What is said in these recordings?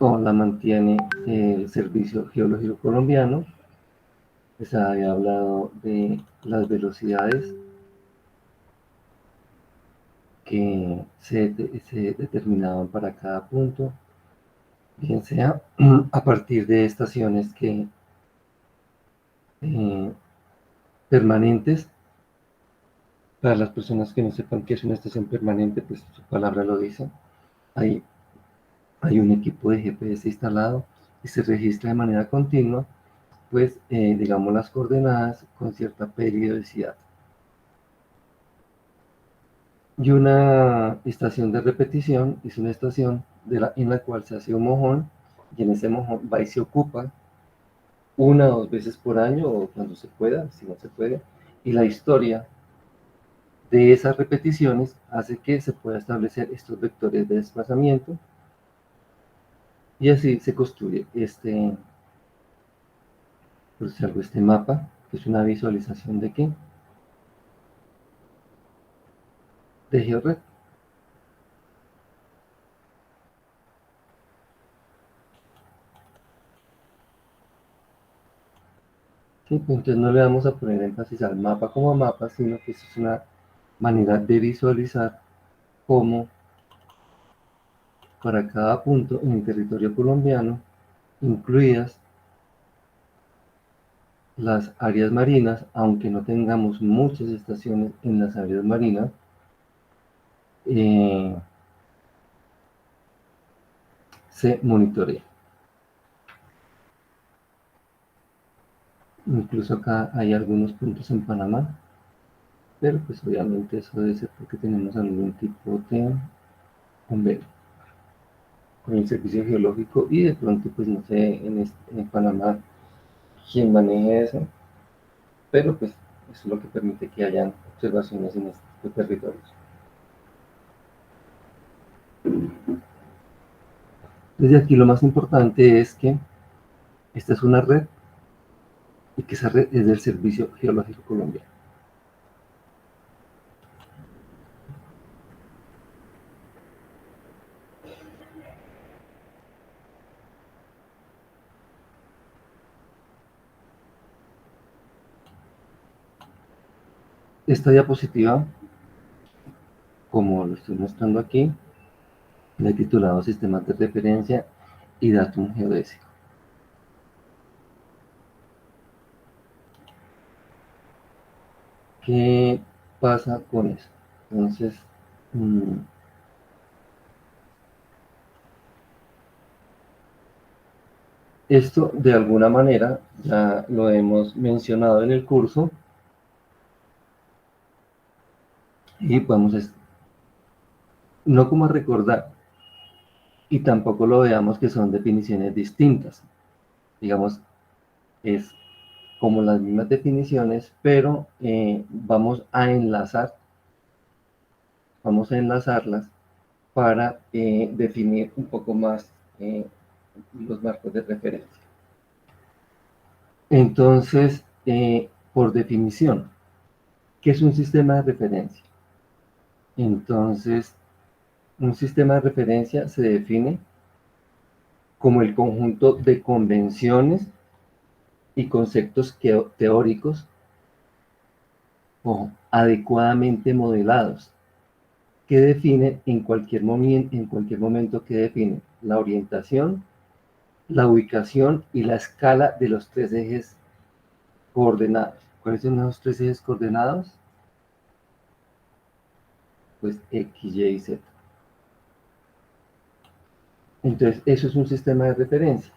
o la mantiene el Servicio Geológico Colombiano. Les había hablado de las velocidades que se determinaban para cada punto, bien sea a partir de estaciones eh, permanentes. Para las personas que no sepan qué es una estación permanente, pues su palabra lo dice. Hay, hay un equipo de GPS instalado y se registra de manera continua, pues, digamos, las coordenadas con cierta periodicidad. Y una estación de repetición es una estación en la cual se hace un mojón, y en ese mojón va y se ocupa una o dos veces por año, o cuando se pueda, si no se puede, y la historia de esas repeticiones hace que se pueda establecer estos vectores de desplazamiento, y así se construye este mapa, que es una visualización de qué, de GeoRed. Sí, pues entonces no le vamos a poner énfasis al mapa como mapa, sino que eso es una manera de visualizar cómo para cada punto en el territorio colombiano, incluidas las áreas marinas, aunque no tengamos muchas estaciones en las áreas marinas, eh, se monitorea. Incluso acá hay algunos puntos en Panamá, pero pues obviamente eso debe ser porque tenemos algún tipo de convenio con el servicio geológico, y de pronto pues no sé en Panamá quién maneje eso, pero pues eso es lo que permite que hayan observaciones en estos territorios. Desde aquí lo más importante es que esta es una red, y que esa red es del Servicio Geológico Colombiano. Esta diapositiva, como lo estoy mostrando aquí, la he titulado Sistemas de Referencia y Datum Geodésico. ¿Qué pasa con eso? Entonces, esto de alguna manera ya lo hemos mencionado en el curso, y vamos no como a recordar, y tampoco lo veamos que son definiciones distintas. Digamos, es como las mismas definiciones, pero vamos a enlazarlas para definir un poco más los marcos de referencia. Entonces, por definición, ¿qué es un sistema de referencia? Entonces, un sistema de referencia se define como el conjunto de convenciones y conceptos teóricos o adecuadamente modelados, que definen en cualquier momento que definen la orientación, la ubicación y la escala de los tres ejes coordenados. ¿Cuáles son los tres ejes coordenados? Pues X, Y y Z. Entonces, eso es un sistema de referencia.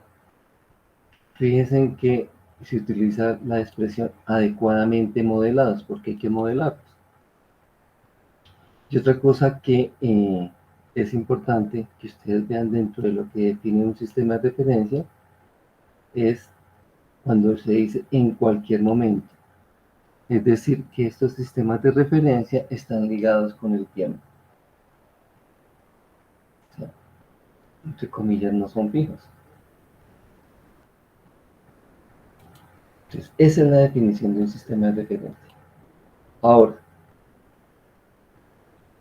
Fíjense en que se utiliza la expresión adecuadamente modelados, porque hay que modelarlos. Y otra cosa que es importante que ustedes vean dentro de lo que define un sistema de referencia es cuando se dice en cualquier momento. Es decir, que estos sistemas de referencia están ligados con el tiempo. O sea, entre comillas, no son fijos. Entonces, esa es la definición de un sistema de referencia. Ahora,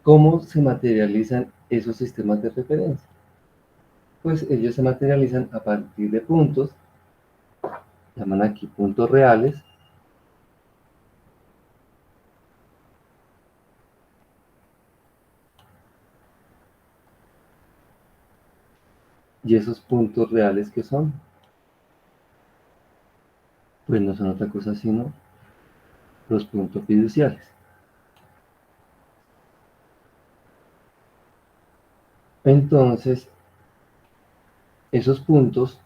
¿cómo se materializan esos sistemas de referencia? pues ellos se materializan a partir de puntos, llaman aquí puntos reales, y esos puntos reales que son, pues no son otra cosa sino los puntos fiduciales. Entonces, esos puntos,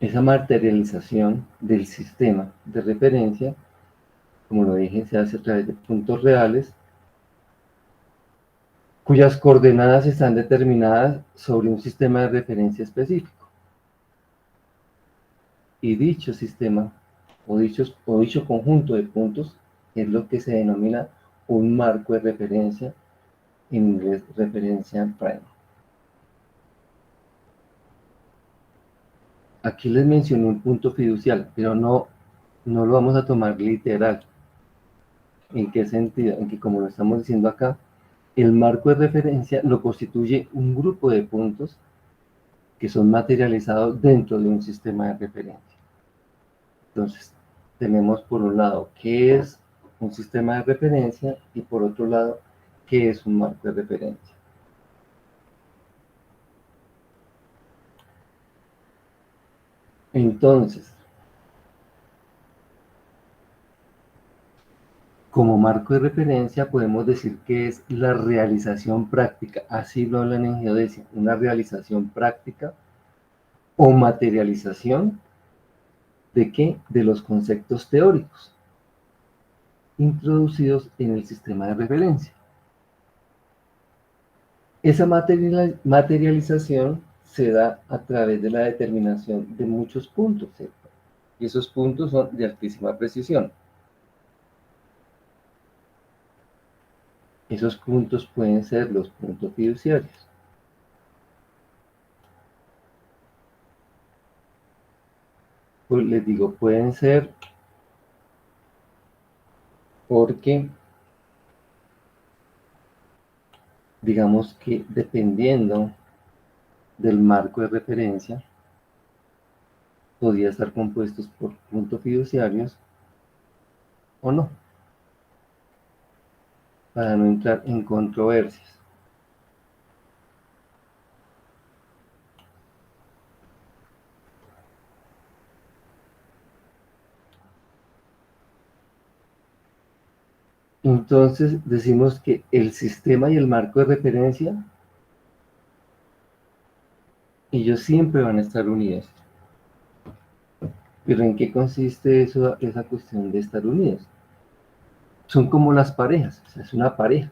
esa materialización del sistema de referencia, como lo dije, se hace a través de puntos reales, cuyas coordenadas están determinadas sobre un sistema de referencia específico. Y dicho sistema o dicho conjunto de puntos es lo que se denomina un marco de referencia, en inglés referencia prime. Aquí les mencioné un punto fiducial, pero no lo vamos a tomar literal. ¿En qué sentido? En que, como lo estamos diciendo acá, el marco de referencia lo constituye un grupo de puntos que son materializados dentro de un sistema de referencia. Entonces, tenemos por un lado qué es un sistema de referencia y por otro lado qué es un marco de referencia. Entonces, como marco de referencia podemos decir que es la realización práctica, así lo hablan en geodesia, una realización práctica o materialización ¿de qué? De los conceptos teóricos introducidos en el sistema de referencia. Esa materialización se da a través de la determinación de muchos puntos, ¿cierto? Y esos puntos son de altísima precisión. Esos puntos pueden ser los puntos fiduciarios. Pues les digo, pueden ser porque, digamos que dependiendo del marco de referencia, podría estar compuestos por puntos fiduciarios o no, para no entrar en controversias. Entonces decimos que el sistema y el marco de referencia, ellos siempre van a estar unidos. Pero ¿en qué consiste esa cuestión de estar unidos? Son como las parejas, o sea, es una pareja.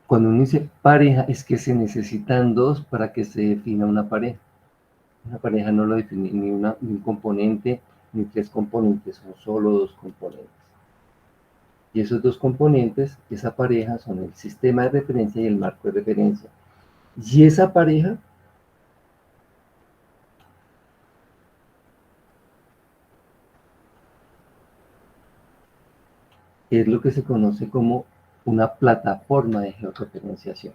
Cuando uno dice pareja es que se necesitan dos para que se defina una pareja. Una pareja no lo define ni un componente ni tres componentes, son solo dos componentes. Y esos dos componentes, esa pareja, son el sistema de referencia y el marco de referencia. Y esa pareja es lo que se conoce como una plataforma de georreferenciación.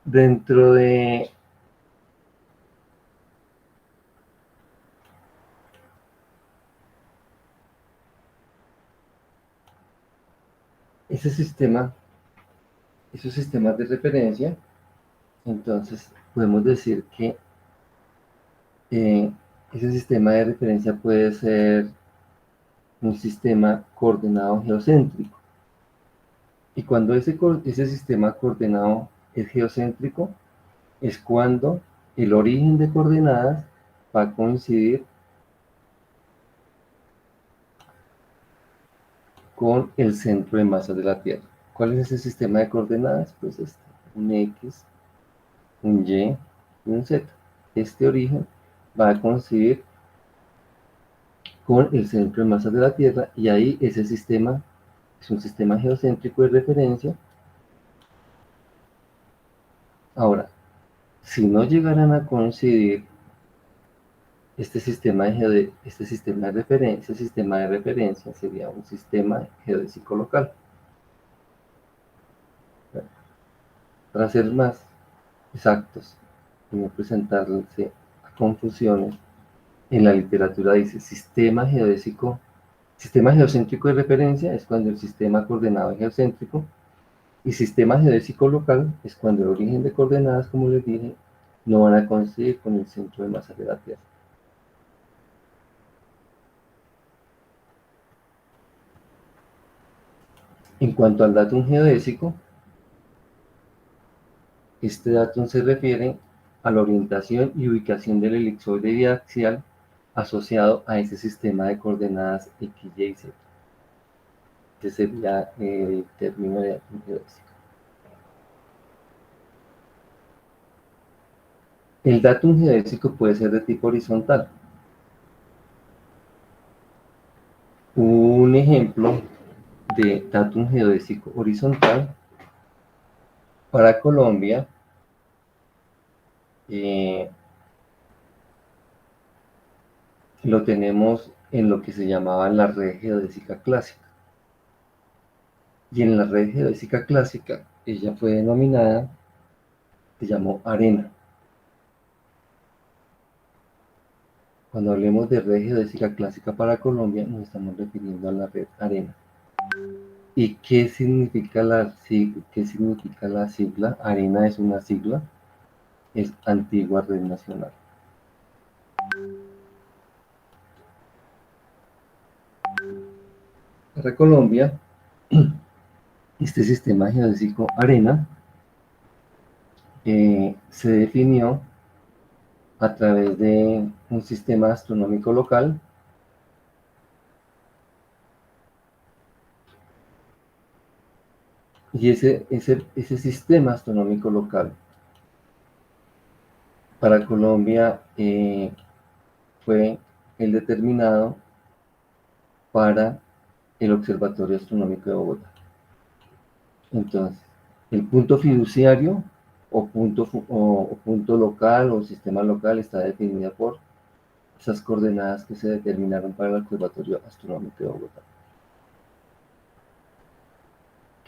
Dentro de ese sistema, esos sistemas de referencia, entonces podemos decir que eh, ese sistema de referencia puede ser un sistema coordenado geocéntrico. Y cuando ese sistema coordenado es geocéntrico, es cuando el origen de coordenadas va a coincidir con el centro de masa de la Tierra. ¿Cuál es ese sistema de coordenadas? Pues este, un X, un Y y un Z. Este origen va a coincidir con el centro de masa de la Tierra y ahí ese sistema es un sistema geocéntrico de referencia Si no llegaran a coincidir este sistema de referencia sería un sistema geodésico local. Para ser más exactos y no presentarse a confusiones, en la literatura dice sistema geocéntrico de referencia es cuando el sistema coordenado es geocéntrico, y sistema geodésico local es cuando el origen de coordenadas, como les dije, no van a coincidir con el centro de masa de la Tierra. En cuanto al datum geodésico, este datum se refiere a la orientación y ubicación del elipsoide biaxial asociado a ese sistema de coordenadas X, Y, Z. Ese sería el término de datum geodésico. El datum geodésico puede ser de tipo horizontal. Un ejemplo de datum geodésico horizontal para Colombia lo tenemos en lo que se llamaba la red geodésica clásica. Y en la red geodésica clásica, ella fue denominada, se llamó arena. Cuando hablemos de red geodésica clásica para Colombia, nos estamos refiriendo a la red arena. ¿Y qué significa la sigla? Arena es una sigla, es Antigua Red Nacional. Para Colombia, este sistema geodésico arena se definió a través de un sistema astronómico local y ese sistema astronómico local para Colombia fue el determinado para el Observatorio Astronómico de Bogotá. Entonces, el punto fiduciario o punto local o sistema local está definido por esas coordenadas que se determinaron para el Observatorio Astronómico de Bogotá.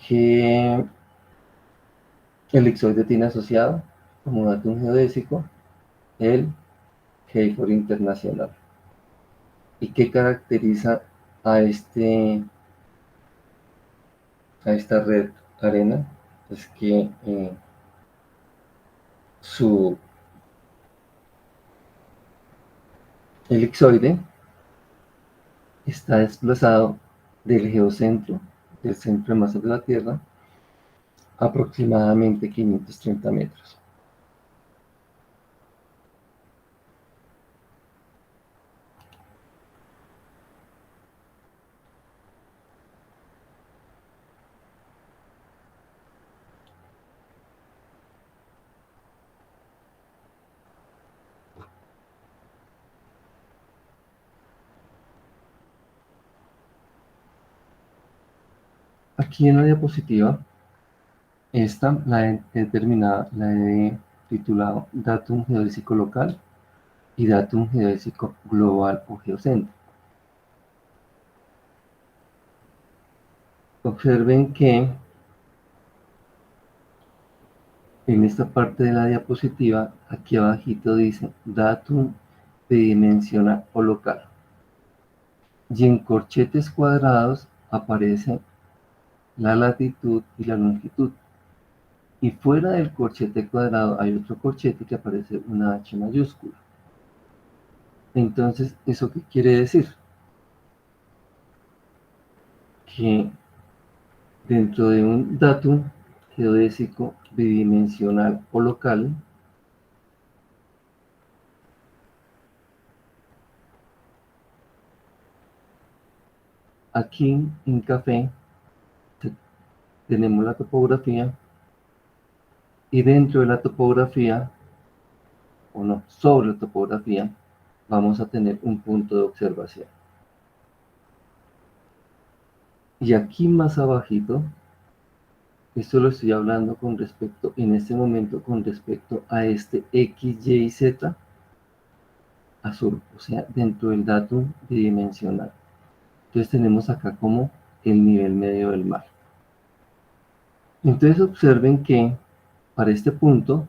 ¿Qué elipsoide tiene asociado como datum geodésico? El HAFOR internacional. ¿Y qué caracteriza a esta red arena? Es que su elipsoide está desplazado del geocentro, del centro de masa de la Tierra, aproximadamente 530 metros. Aquí en la diapositiva, esta la he determinado, la he titulado Datum Geodésico Local y Datum Geodésico Global o Geocentro. Observen que en esta parte de la diapositiva, aquí abajito dice Datum bidimensional o local. Y en corchetes cuadrados aparece la latitud y la longitud. Y fuera del corchete cuadrado hay otro corchete que aparece una H mayúscula. Entonces, ¿eso qué quiere decir? Que dentro de un datum geodésico bidimensional o local, aquí en café tenemos la topografía y dentro de la topografía, o no, sobre la topografía, vamos a tener un punto de observación. Y aquí más abajito Esto lo estoy hablando con respecto, en este momento, con respecto a este X, Y, Z azul, o sea, dentro del datum bidimensional. Entonces tenemos acá como el nivel medio del mar. Entonces observen que para este punto,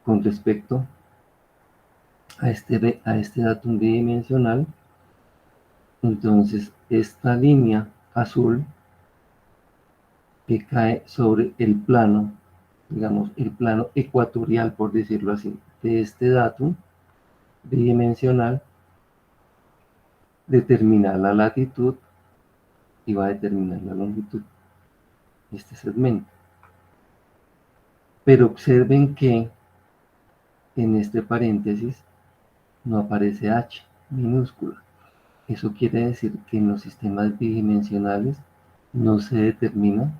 con respecto a este datum bidimensional, entonces esta línea azul que cae sobre el plano, digamos, el plano ecuatorial, por decirlo así, de este datum bidimensional, determina la latitud y va a determinar la longitud de este segmento. Pero observen que en este paréntesis no aparece h minúscula. Eso quiere decir que en los sistemas bidimensionales no se determina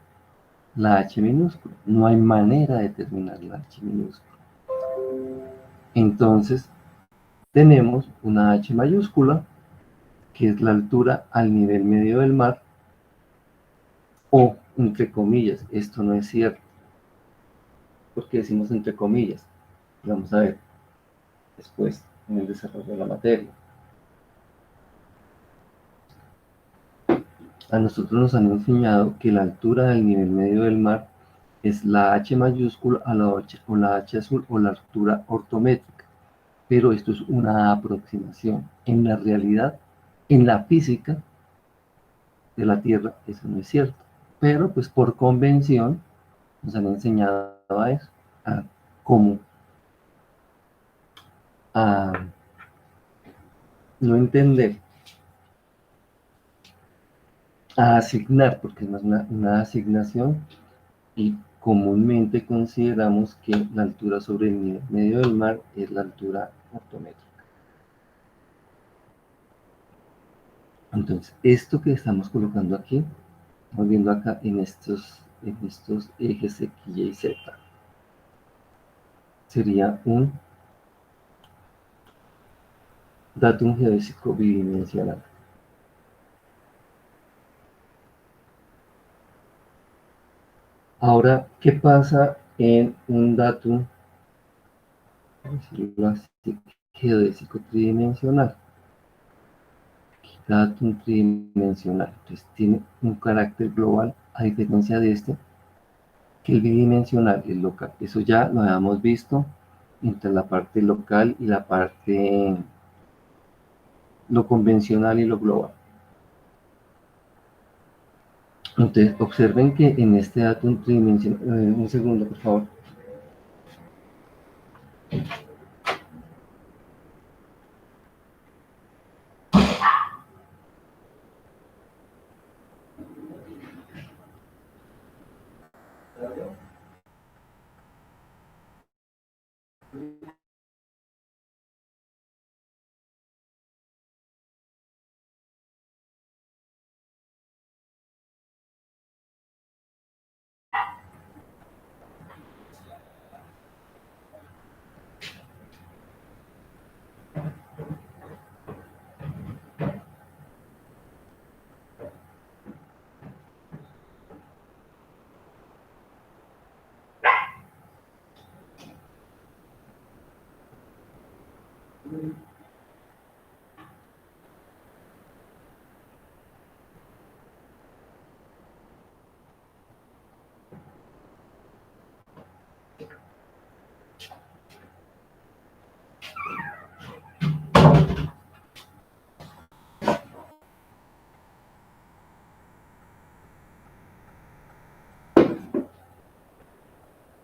la h minúscula. No hay manera de determinar la h minúscula. Entonces, tenemos una h mayúscula, que es la altura al nivel medio del mar, o, entre comillas, esto no es cierto. ¿Por qué decimos entre comillas? Vamos a ver después en el desarrollo de la materia. A nosotros nos han enseñado que la altura del nivel medio del mar es la H mayúscula o la H azul o la altura ortométrica. Pero esto es una aproximación. En la realidad, en la física de la Tierra, eso no es cierto. Pero pues por convención nos han enseñado a eso, a cómo, a no entender, a asignar, porque es más una asignación, y comúnmente consideramos que la altura sobre el nivel medio del mar es la altura ortométrica. Entonces, esto que estamos colocando aquí, estamos viendo acá en estos ejes X, Y, Z, sería un datum geodésico bidimensional. Ahora, ¿qué pasa en un datum, geodésico tridimensional? Datum tridimensional, entonces tiene un carácter global, a diferencia de este, que el bidimensional es local. Eso ya lo habíamos visto entre la parte local y la parte, lo convencional y lo global. Entonces, observen que en este datum tridimensional, un segundo, por favor.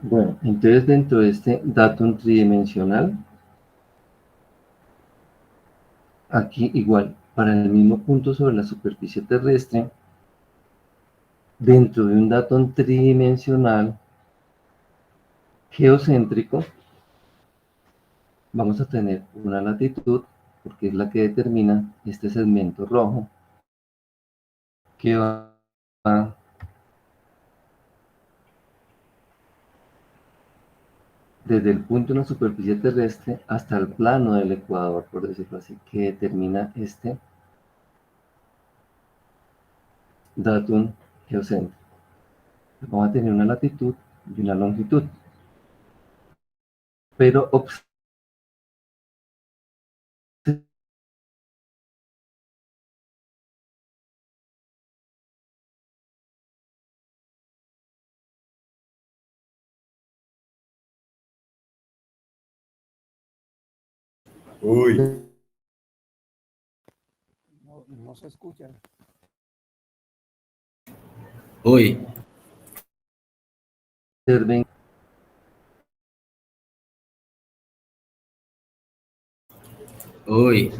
Bueno, entonces dentro de este datum tridimensional, aquí igual, para el mismo punto sobre la superficie terrestre, dentro de un datum tridimensional geocéntrico, vamos a tener una latitud, porque es la que determina este segmento rojo, que va desde el punto de la superficie terrestre hasta el plano del ecuador, por decirlo así, que determina este datum geocéntrico. Vamos a tener una latitud y una longitud. Pero Uy, No se escucha. uy, observen, uy.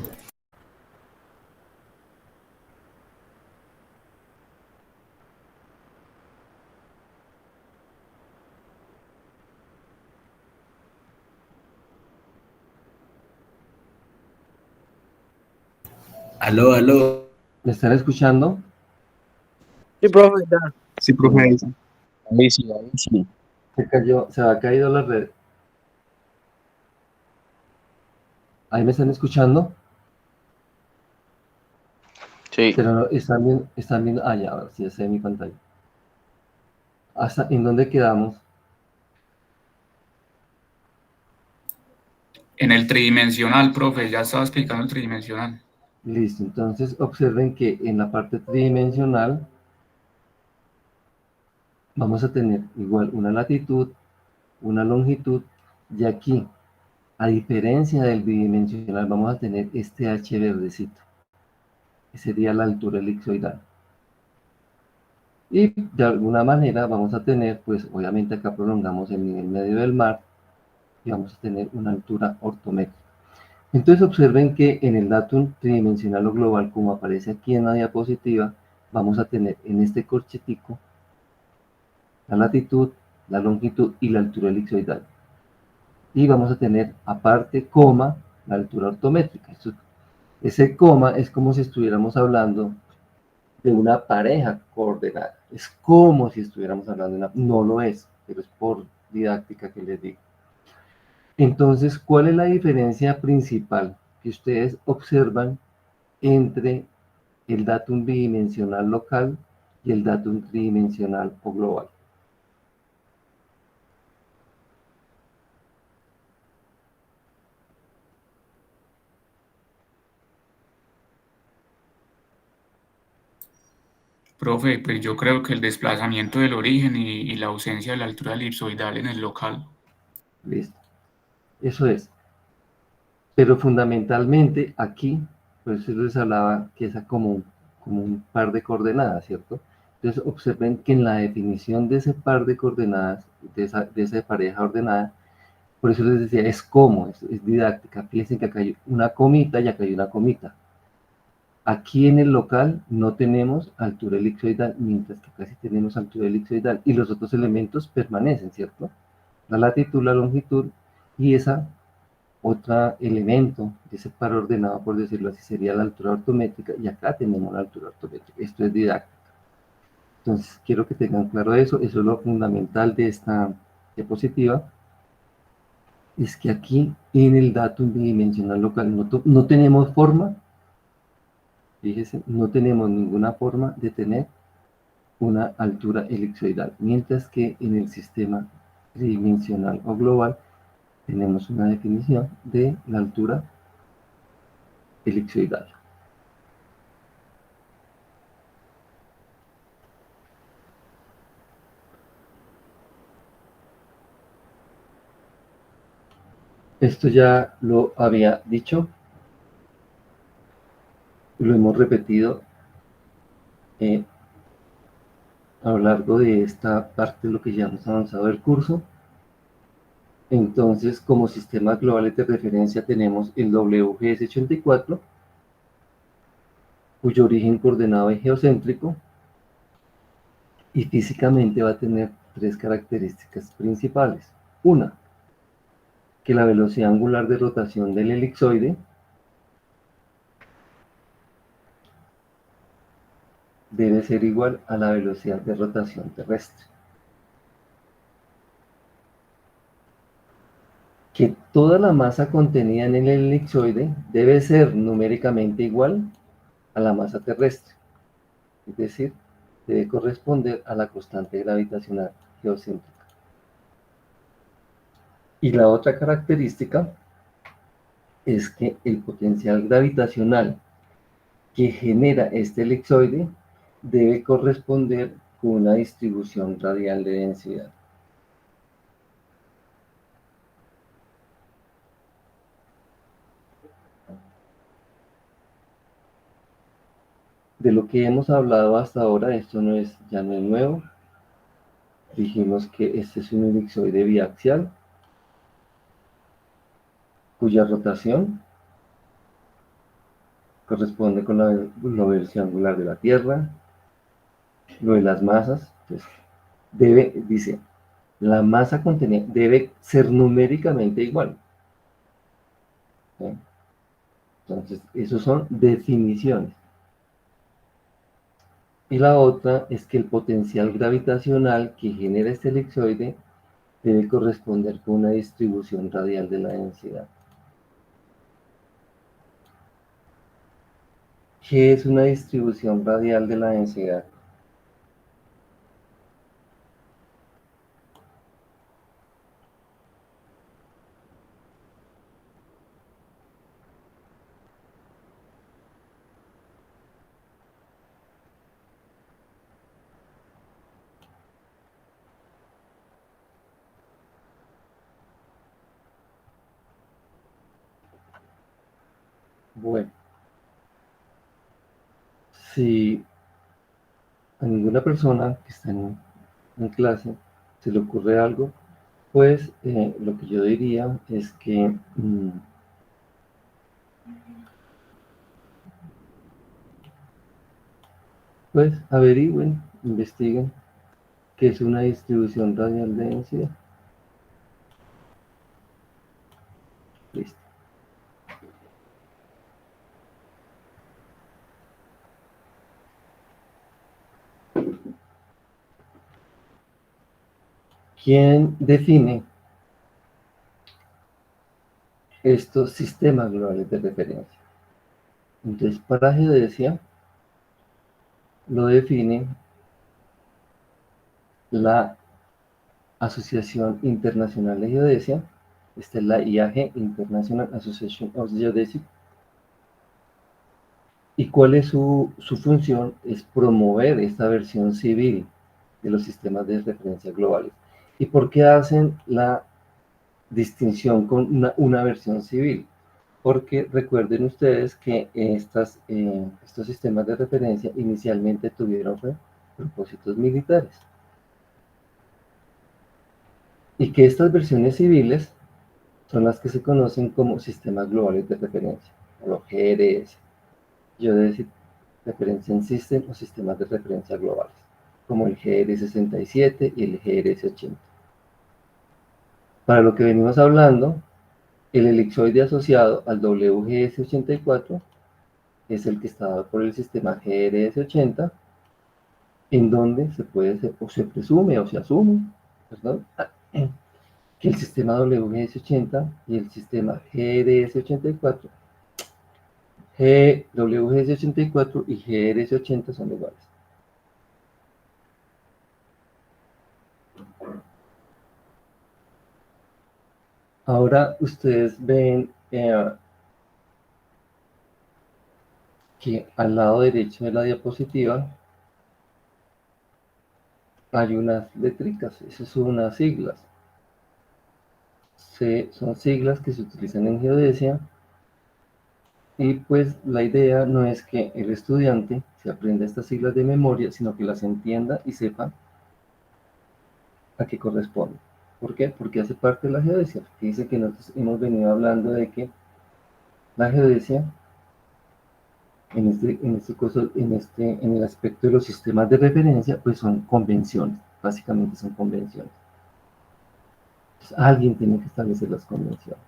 Aló, aló. ¿me están escuchando? Sí, profe, ya. Sí, profe, Bueno, ahí sí, ahí sí. se cayó, se ha caído la red. ¿Ahí me están escuchando? Sí. Pero no, están viendo, ya, ahora sí, ya sé mi pantalla. ¿Hasta en dónde quedamos? En el tridimensional, profe, ya estaba explicando el tridimensional. Listo, entonces observen que en la parte tridimensional vamos a tener igual una latitud, una longitud, y aquí, a diferencia del bidimensional, vamos a tener este H verdecito, que sería la altura elipsoidal. Y de alguna manera vamos a tener, pues obviamente acá prolongamos el nivel medio del mar y vamos a tener una altura ortométrica. Entonces observen que en el datum tridimensional o global, como aparece aquí en la diapositiva, vamos a tener en este corchetico la latitud, la longitud y la altura elipsoidal. Y vamos a tener aparte coma, la altura ortométrica. Ese coma es como si estuviéramos hablando de una pareja coordenada. Es como si estuviéramos hablando de una... No lo es, pero es por didáctica que les digo. Entonces, ¿cuál es la diferencia principal que ustedes observan entre el datum bidimensional local y el datum tridimensional o global? Profe, pues yo creo que el desplazamiento del origen y la ausencia de la altura elipsoidal en el local. ¿Listo? Eso es. Pero fundamentalmente aquí, pues yo les hablaba que es como un par de coordenadas, ¿cierto? Entonces observen que en la definición de ese par de coordenadas, de esa pareja ordenada, por eso les decía, es como, es didáctica. Fíjense que acá hay una comita y acá hay una comita. Aquí en el local no tenemos altura elipsoidal, mientras que acá sí tenemos altura elipsoidal. Y los otros elementos permanecen, ¿cierto? La latitud, la longitud y esa otro elemento de ese par ordenado, por decirlo así, sería la altura ortométrica, y acá tenemos la altura ortométrica. Esto es didáctico. Entonces, quiero que tengan claro eso. Eso es lo fundamental de esta diapositiva. Es que aquí en el datum bidimensional local no tenemos forma, fíjese, no tenemos ninguna forma de tener una altura elipsoidal, mientras que en el sistema tridimensional o global tenemos una definición de la altura elipsoidal. Esto ya lo había dicho, lo hemos repetido a lo largo de esta parte de lo que ya hemos avanzado del curso. Entonces, como sistemas globales de referencia tenemos el WGS84, cuyo origen coordenado es geocéntrico, y físicamente va a tener tres características principales. Una, que la velocidad angular de rotación del elipsoide debe ser igual a la velocidad de rotación terrestre. Que toda la masa contenida en el elipsoide debe ser numéricamente igual a la masa terrestre. Es decir, debe corresponder a la constante gravitacional geocéntrica. Y la otra característica es que el potencial gravitacional que genera este elipsoide debe corresponder con una distribución radial de densidad. De lo que hemos hablado hasta ahora, esto ya no es nuevo. Dijimos que este es un elipsoide biaxial, cuya rotación corresponde con la velocidad angular de la Tierra. Lo de las masas, pues, dice, la masa contenida debe ser numéricamente igual. ¿Sí? Entonces, esos son definiciones. Y la otra es que el potencial gravitacional que genera este elipsoide debe corresponder con una distribución radial de la densidad. ¿Qué es una distribución radial de la densidad? Bueno, si a ninguna persona que está en clase se le ocurre algo, pues lo que yo diría es que pues averigüen, investiguen qué es una distribución radial de densidad. Listo. ¿Quién define estos sistemas globales de referencia? Entonces, para geodesia lo define la Asociación Internacional de Geodesia. Esta es la IAG, International Association of Geodesy. ¿Y cuál es su función? Es promover esta versión civil de los sistemas de referencia globales. ¿Y por qué hacen la distinción con una versión civil? Porque recuerden ustedes que estos sistemas de referencia inicialmente tuvieron propósitos militares. Y que estas versiones civiles son las que se conocen como sistemas globales de referencia, o los GRS. Geodesic Referencing System o sistemas de referencia globales, como el GR67 y el GRS80. Para lo que venimos hablando, el elipsoide asociado al WGS84 es el que está dado por el sistema GRS80, en donde se presume o se asume, perdón, que el sistema WGS80 y el sistema GRS84, WGS84 y GRS80 son iguales. Ahora ustedes ven que al lado derecho de la diapositiva hay unas letricas, esas son unas siglas. Son siglas que se utilizan en geodesia y pues la idea no es que el estudiante se aprenda estas siglas de memoria, sino que las entienda y sepa a qué corresponde. ¿Por qué? Porque hace parte de la geodesia. Dice que nosotros hemos venido hablando de que la geodesia, en el aspecto de los sistemas de referencia, pues son convenciones, básicamente son convenciones. Entonces, alguien tiene que establecer las convenciones.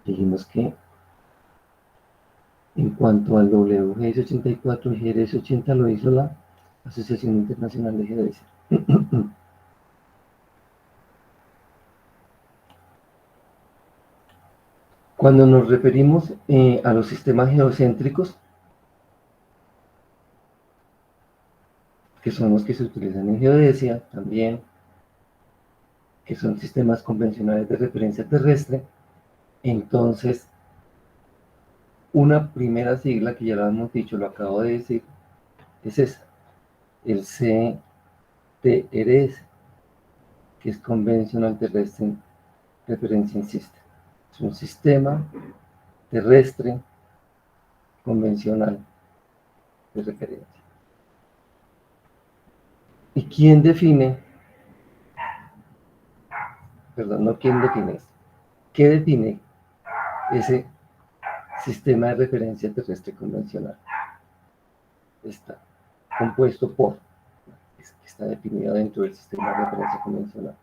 Dijimos que en cuanto al WGS84 y GRS80 lo hizo la Asociación Internacional de Geodesia. Cuando nos referimos a los sistemas geocéntricos, que son los que se utilizan en geodesia también, que son sistemas convencionales de referencia terrestre. Entonces, una primera sigla que ya lo hemos dicho, lo acabo de decir, es esa, el CTRS, que es Conventional Terrestre Referencing System. Es un sistema terrestre convencional de referencia. ¿Y quién define? Perdón, no quién define esto. ¿Qué define ese sistema de referencia terrestre convencional? Está compuesto por, está definido dentro del sistema de referencia convencional.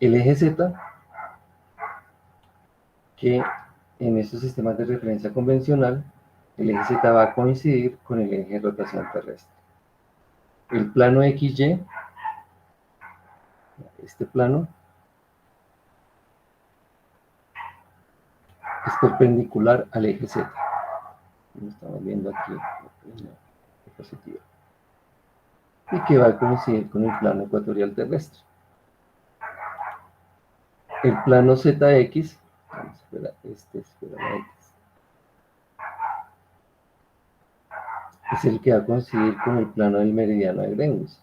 El eje Z, que en estos sistemas de referencia convencional, el eje Z va a coincidir con el eje de rotación terrestre. El plano XY, este plano, es perpendicular al eje Z. Como estamos viendo aquí en la diapositiva. Y que va a coincidir con el plano ecuatorial terrestre. El plano ZX, la X, es el que va a coincidir con el plano del meridiano de Greenwich.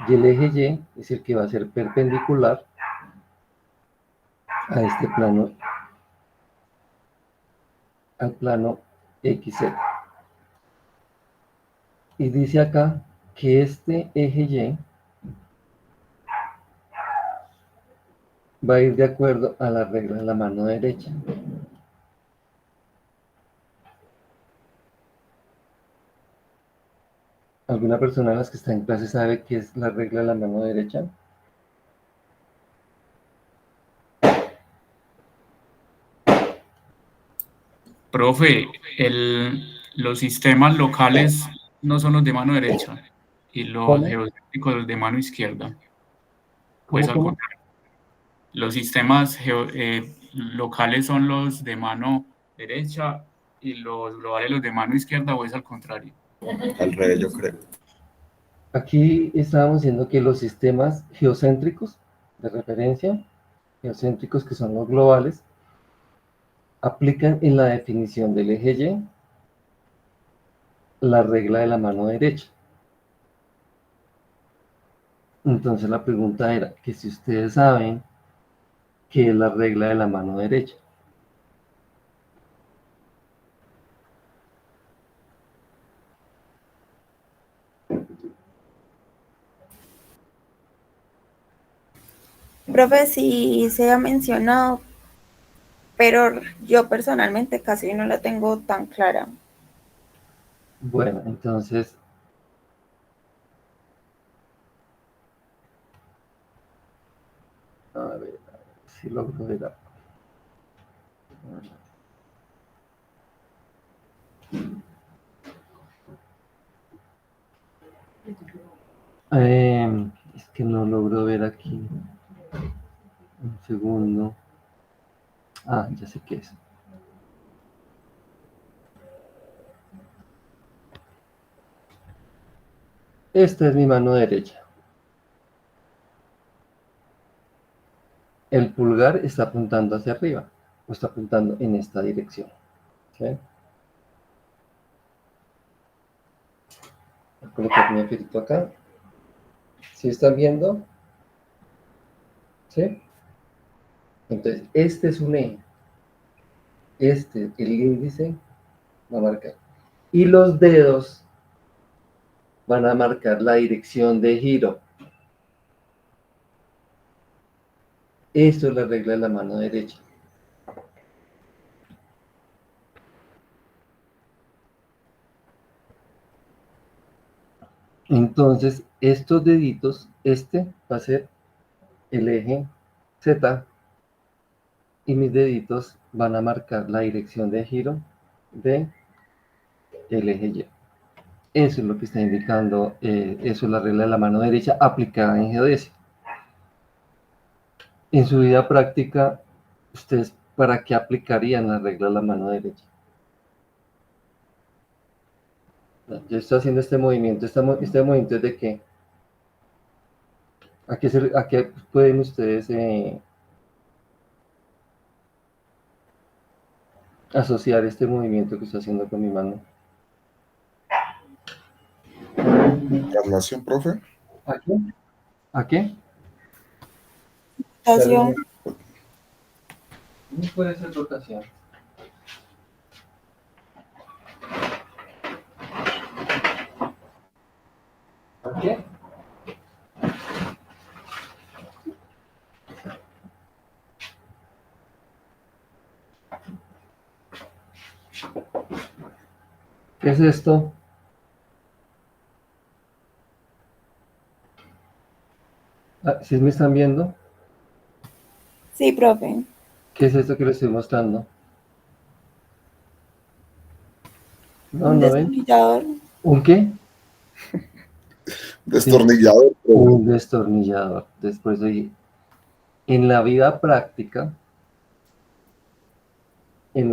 Y el eje Y es el que va a ser perpendicular a este plano, al plano XZ. Y dice acá que este eje Y va a ir de acuerdo a la regla de la mano derecha. ¿Alguna persona de las que está en clase sabe qué es la regla de la mano derecha? Profe, los sistemas locales no son los de mano derecha y los ¿Cómo? geocéntricos los de mano izquierda. Pues al ¿Cómo? contrario, los sistemas locales son los de mano derecha y los globales los de mano izquierda, o es al contrario. Al revés, yo creo. Aquí estábamos diciendo que los sistemas geocéntricos de referencia, geocéntricos que son los globales, aplican en la definición del eje Y la regla de la mano derecha. Entonces la pregunta era que si ustedes saben qué es la regla de la mano derecha. Profe, sí se ha mencionado, pero yo personalmente casi no la tengo tan clara. Bueno, entonces, a ver si logro ver algo. Es que no logro ver aquí. Un segundo. Ah, ya sé qué es. Esta es mi mano derecha. El pulgar está apuntando hacia arriba, o está apuntando en esta dirección. ¿Sí? Voy a colocar mi efecto acá. ¿Sí están viendo? ¿Sí? Entonces, este es un eje. Este, el índice, va a marcar. Y los dedos van a marcar la dirección de giro. Esto es la regla de la mano derecha. Entonces, estos deditos, este va a ser el eje Z y mis deditos van a marcar la dirección de giro del eje Y. Eso es lo que está indicando, eso es la regla de la mano derecha aplicada en geodesia. En su vida práctica, ¿ustedes para qué aplicarían la regla de la mano derecha? Yo estoy haciendo este movimiento. ¿Este movimiento es de qué? ¿A qué pueden ustedes asociar este movimiento que estoy haciendo con mi mano? Traslación, profe. ¿A qué? ¿A qué? Rotación. No puede ser rotación. ¿A qué? ¿Qué es esto? ¿Sí me están viendo? Sí, profe. ¿Qué es esto que les estoy mostrando? No, Un ¿no ven? destornillador. ¿Un qué? Destornillador, profe. Un destornillador. Después de en la vida práctica, en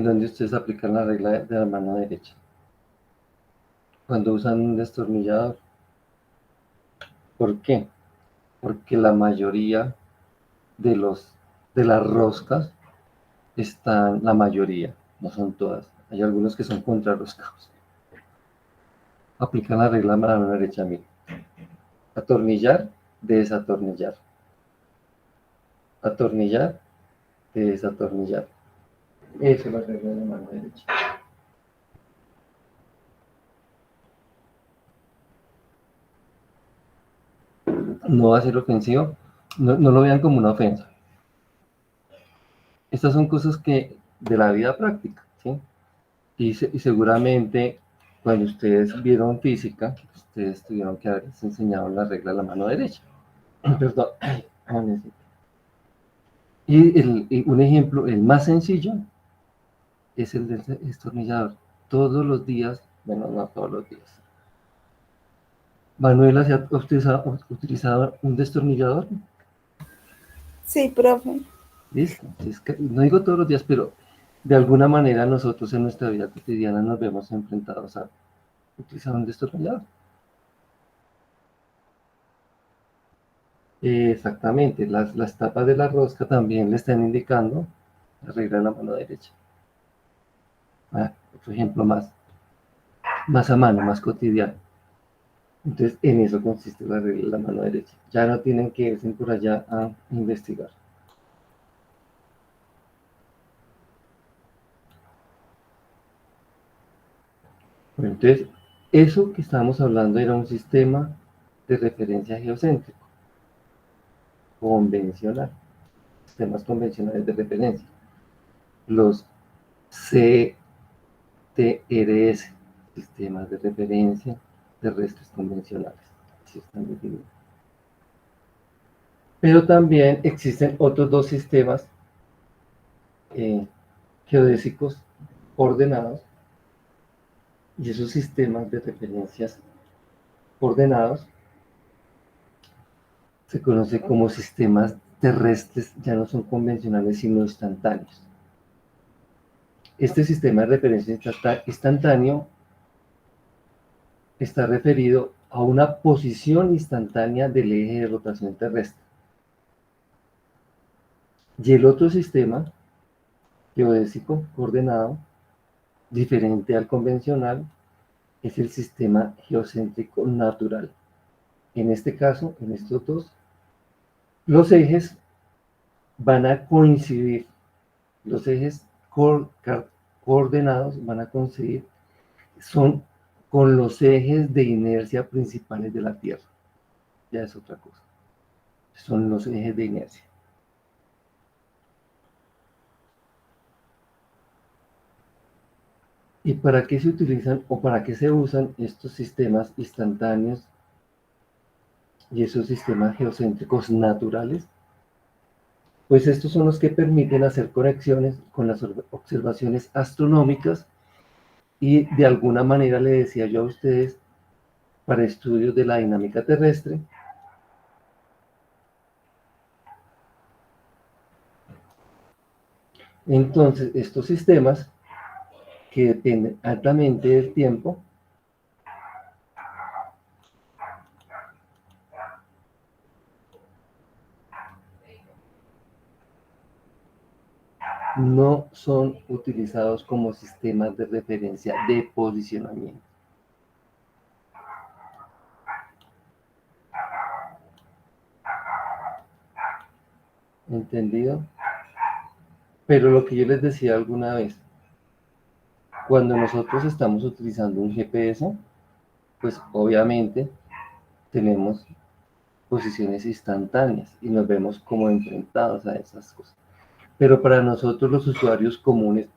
donde ustedes aplican la regla de la mano derecha. Cuando usan un destornillador. ¿Por qué? Porque la mayoría de las roscas están, la mayoría, no son todas. Hay algunos que son contrarroscados. Aplican la regla de la mano derecha, mira. Atornillar, desatornillar. Atornillar, desatornillar. Esa es la regla de la mano derecha. No va a ser ofensivo, no lo vean como una ofensa. Estas son cosas que de la vida práctica, ¿sí? Y seguramente cuando ustedes vieron física, ustedes tuvieron que haberles enseñado la regla de la mano derecha. Perdón. Y un ejemplo, el más sencillo, es el del destornillador. Todos los días, bueno, no todos los días. Manuela, ¿se ha utilizado un destornillador? Sí, profe. ¿Listo? No digo todos los días, pero de alguna manera nosotros en nuestra vida cotidiana nos vemos enfrentados a utilizar un destornillador. Exactamente, las tapas de la rosca también le están indicando la regla de la mano derecha. Otro ejemplo más a mano, más cotidiano. Entonces, en eso consiste la regla de la mano derecha. Ya no tienen que irse por allá a investigar. Bueno, entonces, eso que estábamos hablando era un sistema de referencia geocéntrico, convencional, sistemas convencionales de referencia. Los CTRS, sistemas de referencia terrestres convencionales. Así están definidos. Pero también existen otros dos sistemas geodésicos ordenados, y esos sistemas de referencias ordenados se conocen como sistemas terrestres, ya no son convencionales sino instantáneos. Este sistema de referencia instantáneo está referido a una posición instantánea del eje de rotación terrestre. Y el otro sistema geodésico ordenado, diferente al convencional, es el sistema geocéntrico natural. En este caso, en estos dos, los ejes van a coincidir, los ejes coordenados van a coincidir, son con los ejes de inercia principales de la Tierra. Ya es otra cosa. Son los ejes de inercia. ¿Y para qué se utilizan o para qué se usan estos sistemas instantáneos y esos sistemas geocéntricos naturales? Pues estos son los que permiten hacer conexiones con las observaciones astronómicas y de alguna manera le decía yo a ustedes, para estudios de la dinámica terrestre, entonces estos sistemas que dependen altamente del tiempo, no son utilizados como sistemas de referencia de posicionamiento. ¿Entendido? Pero lo que yo les decía alguna vez, cuando nosotros estamos utilizando un GPS, pues obviamente tenemos posiciones instantáneas y nos vemos como enfrentados a esas cosas. Pero para nosotros los usuarios comunes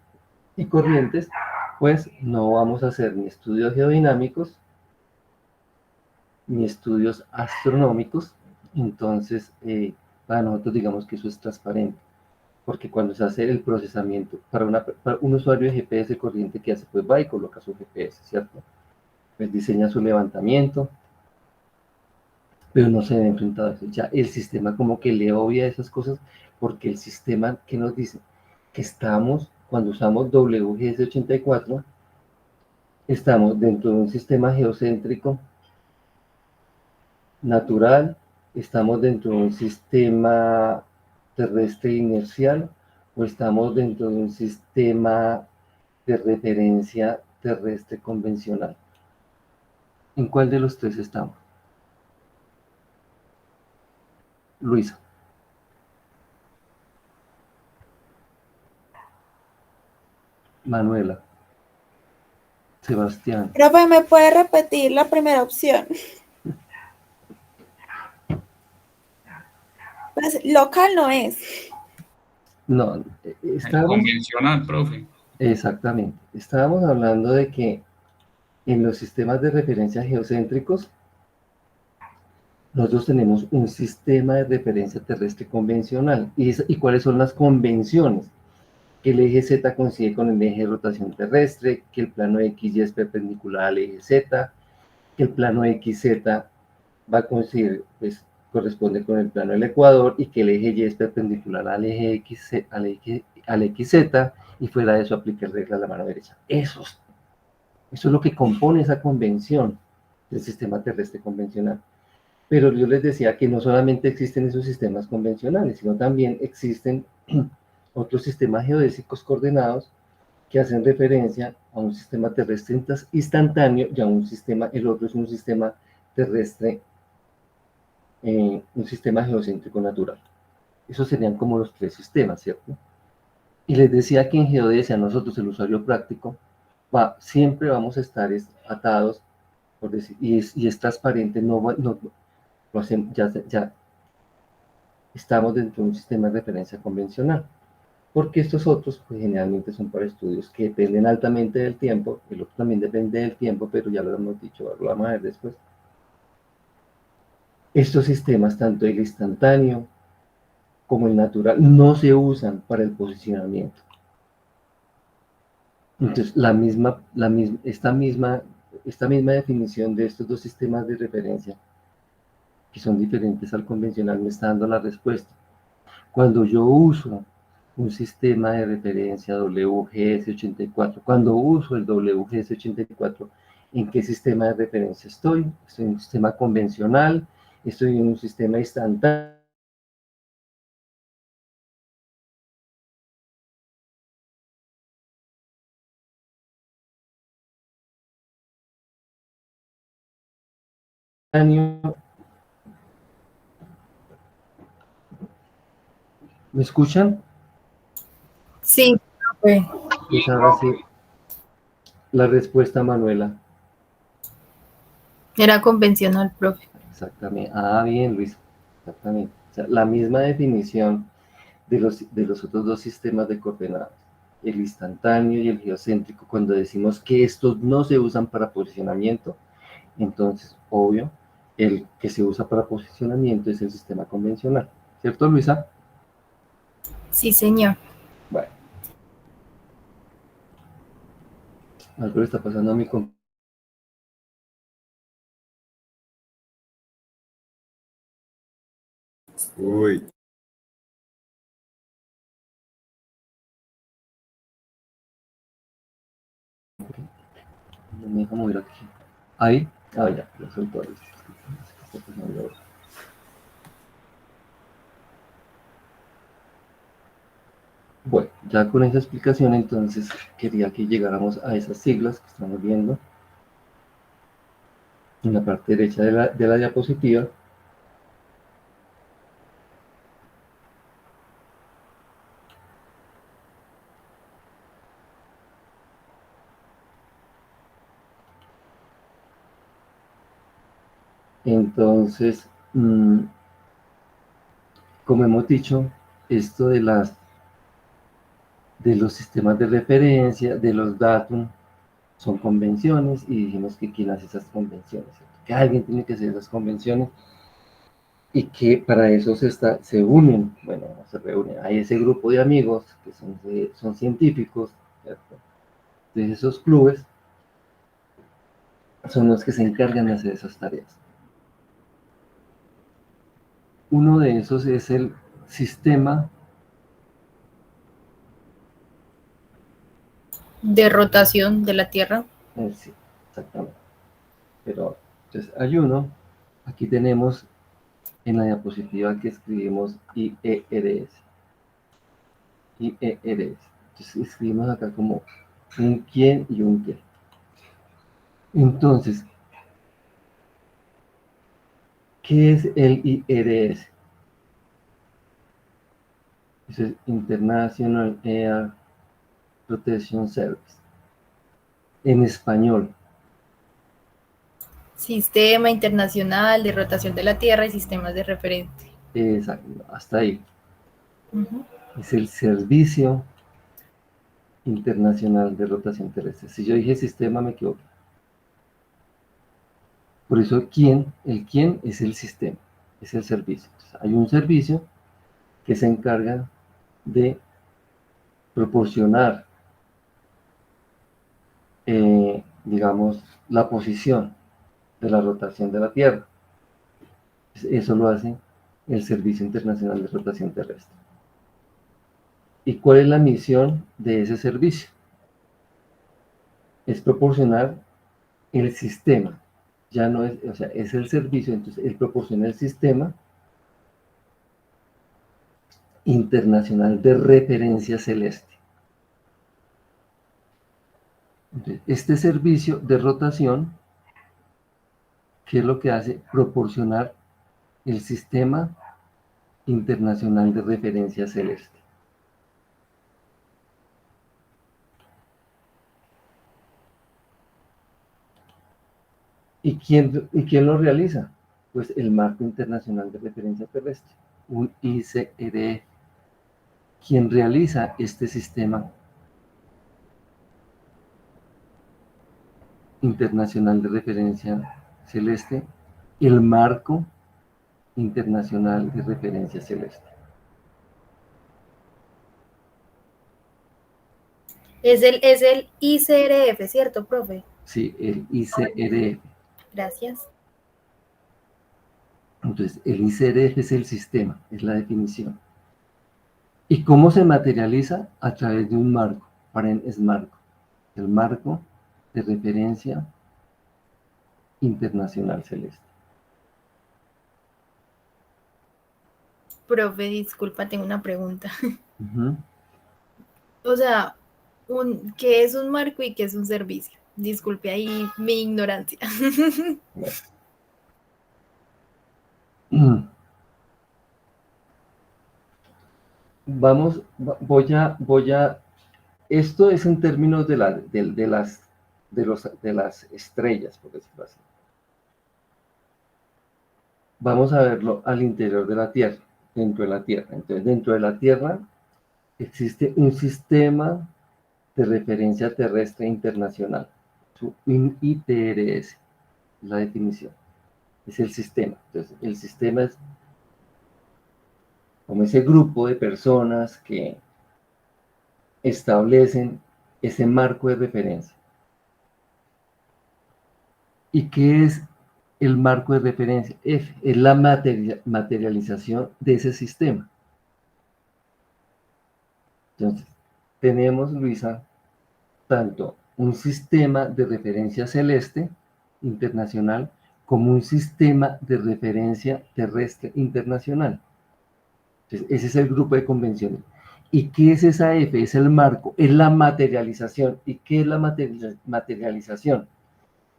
y corrientes, pues no vamos a hacer ni estudios geodinámicos, ni estudios astronómicos, entonces para nosotros digamos que eso es transparente, porque cuando se hace el procesamiento para un usuario de GPS corriente, ¿qué hace? Pues va y coloca su GPS, ¿cierto? Pues diseña su levantamiento, pero no se ve enfrentado a eso. Ya el sistema como que le obvia esas cosas, porque el sistema que nos dice que estamos, cuando usamos WGS84, estamos dentro de un sistema geocéntrico natural, estamos dentro de un sistema terrestre inercial o estamos dentro de un sistema de referencia terrestre convencional. ¿En cuál de los tres estamos? Luisa. Manuela. Sebastián. Profe, ¿me puede repetir la primera opción? Pues local no es. No, El estábamos, convencional, profe. exactamente, estábamos hablando de que en los sistemas de referencia geocéntricos, nosotros tenemos un sistema de referencia terrestre convencional. ¿Y cuáles son las convenciones? Que el eje Z coincide con el eje de rotación terrestre, que el plano XY es perpendicular al eje Z, que el plano XZ va a coincidir, pues corresponde con el plano del ecuador, y que el eje Y es perpendicular al eje X, al XZ, y fuera de eso aplique regla a la mano derecha. Eso es lo que compone esa convención del sistema terrestre convencional. Pero yo les decía que no solamente existen esos sistemas convencionales, sino también existen otros sistemas geodésicos coordenados que hacen referencia a un sistema terrestre instantáneo y a un sistema, el otro es un sistema terrestre, un sistema geocéntrico natural. Esos serían como los tres sistemas, ¿cierto? Y les decía que en geodesia nosotros, el usuario práctico, siempre vamos a estar atados, por decir, y es transparente, no lo hacemos, ya estamos dentro de un sistema de referencia convencional, porque estos otros pues, generalmente son para estudios que dependen altamente del tiempo, el otro también depende del tiempo, pero ya lo hemos dicho, lo vamos a ver después. Estos sistemas, tanto el instantáneo como el natural, no se usan para el posicionamiento. Entonces, esta misma definición de estos dos sistemas de referencia, que son diferentes al convencional, me está dando la respuesta. Cuando yo uso un sistema de referencia WGS84, cuando uso el WGS84, ¿en qué sistema de referencia estoy? Estoy en un sistema convencional, estoy en un sistema instantáneo. ¿Me escuchan? Sí, profe. Pues ahora sí, la respuesta, Manuela. Era convencional, profe. Exactamente. Ah, bien, Luis. Exactamente. O sea, la misma definición de los otros dos sistemas de coordenadas, el instantáneo y el geocéntrico. Cuando decimos que estos no se usan para posicionamiento, entonces, obvio, el que se usa para posicionamiento es el sistema convencional. ¿Cierto, Luisa? Sí, señor. Bueno. Algo le está pasando a mi compañero. Uy, No me deja mover aquí. Ahí. Ah, ya soltó. ¿Qué está pasando ahora? Bueno, ya con esa explicación, entonces quería que llegáramos a esas siglas que estamos viendo en la parte derecha de la diapositiva. Entonces, como hemos dicho, esto de los sistemas de referencia, de los datos, son convenciones, y dijimos que quién hace esas convenciones, ¿cierto? Que alguien tiene que hacer esas convenciones, y que para eso se unen, bueno, se reúnen, hay ese grupo de amigos que son científicos, ¿cierto? Entonces esos clubes son los que se encargan de hacer esas tareas. Uno de esos es el sistema De rotación de la Tierra. sí, exactamente. Pero entonces hay uno, aquí tenemos en la diapositiva que escribimos IERS. IERS. Entonces escribimos acá como un quién y un qué. Entonces, ¿qué es el IERS? Eso es International Air Protection Service. En español. Sistema Internacional de Rotación de la Tierra y Sistemas de Referente. Exacto, hasta ahí. Ujú. Es el Servicio Internacional de Rotación Terrestre. Si yo dije sistema, me equivoco. Por eso, el quién es el sistema, es el servicio. Entonces, hay un servicio que se encarga de proporcionar, digamos, la posición de la rotación de la Tierra. Eso lo hace el Servicio Internacional de Rotación Terrestre. ¿Y cuál es la misión de ese servicio? Es proporcionar el sistema. Ya no es, o sea, es el servicio, entonces él proporciona el sistema internacional de referencia celeste. Entonces, este servicio de rotación, ¿qué es lo que hace? Proporcionar el sistema internacional de referencia celeste. ¿Y quién lo realiza? Pues el Marco Internacional de Referencia Terrestre, un ICRF. ¿Quién realiza este sistema internacional de referencia celeste? El Marco Internacional de Referencia Celeste. Es el ICRF, ¿cierto, profe? Sí, el ICRF. Gracias. Entonces, el ICRF es el sistema, es la definición. ¿Y cómo se materializa? A través de un marco, es marco, el marco de referencia internacional celeste. Profe, disculpa, tengo una pregunta. Uh-huh. O sea, ¿qué es un marco y qué es un servicio? Disculpe ahí mi ignorancia. Esto es en términos de las estrellas, por decirlo así. Vamos a verlo al interior de la Tierra, dentro de la Tierra. Entonces, dentro de la Tierra existe un sistema de referencia terrestre internacional, su ITRS, la definición. Es el sistema. Entonces, el sistema es como ese grupo de personas que establecen ese marco de referencia. ¿Y qué es el marco de referencia? F, es la materialización de ese sistema. Entonces, tenemos, Luisa, tanto un sistema de referencia celeste internacional como un sistema de referencia terrestre internacional. Entonces, ese es el grupo de convenciones. ¿Y qué es esa F? Es el marco, es la materialización. ¿Y qué es la materialización?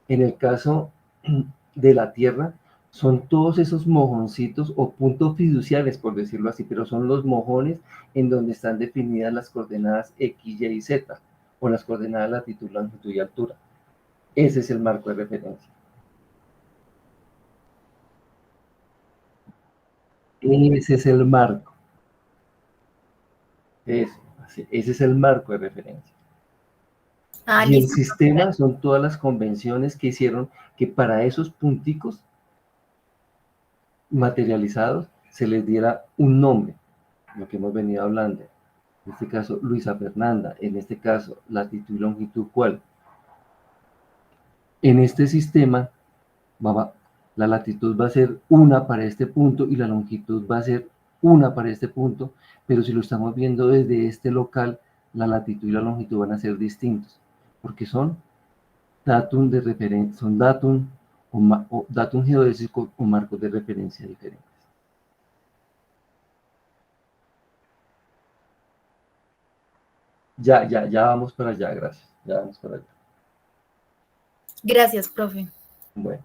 En el caso de la Tierra, son todos esos mojoncitos o puntos fiduciales, por decirlo así, pero son los mojones en donde están definidas las coordenadas X, Y y Z, o las coordenadas latitud, longitud y altura. Ese es el marco de referencia. Ese es el marco. Eso, ese es el marco de referencia. Ah, Y el listo. sistema son todas las convenciones que hicieron que para esos punticos materializados se les diera un nombre, lo que hemos venido hablando. En este caso, Luisa Fernanda, en este caso, latitud y longitud, ¿cuál? En este sistema, la latitud va a ser una para este punto y la longitud va a ser una para este punto, pero si lo estamos viendo desde este local, la latitud y la longitud van a ser distintos, porque son datum de referencia, son datum o datum geodésico o marcos de referencia diferentes. Ya vamos para allá, gracias. Ya vamos para allá. Gracias, profe. Bueno,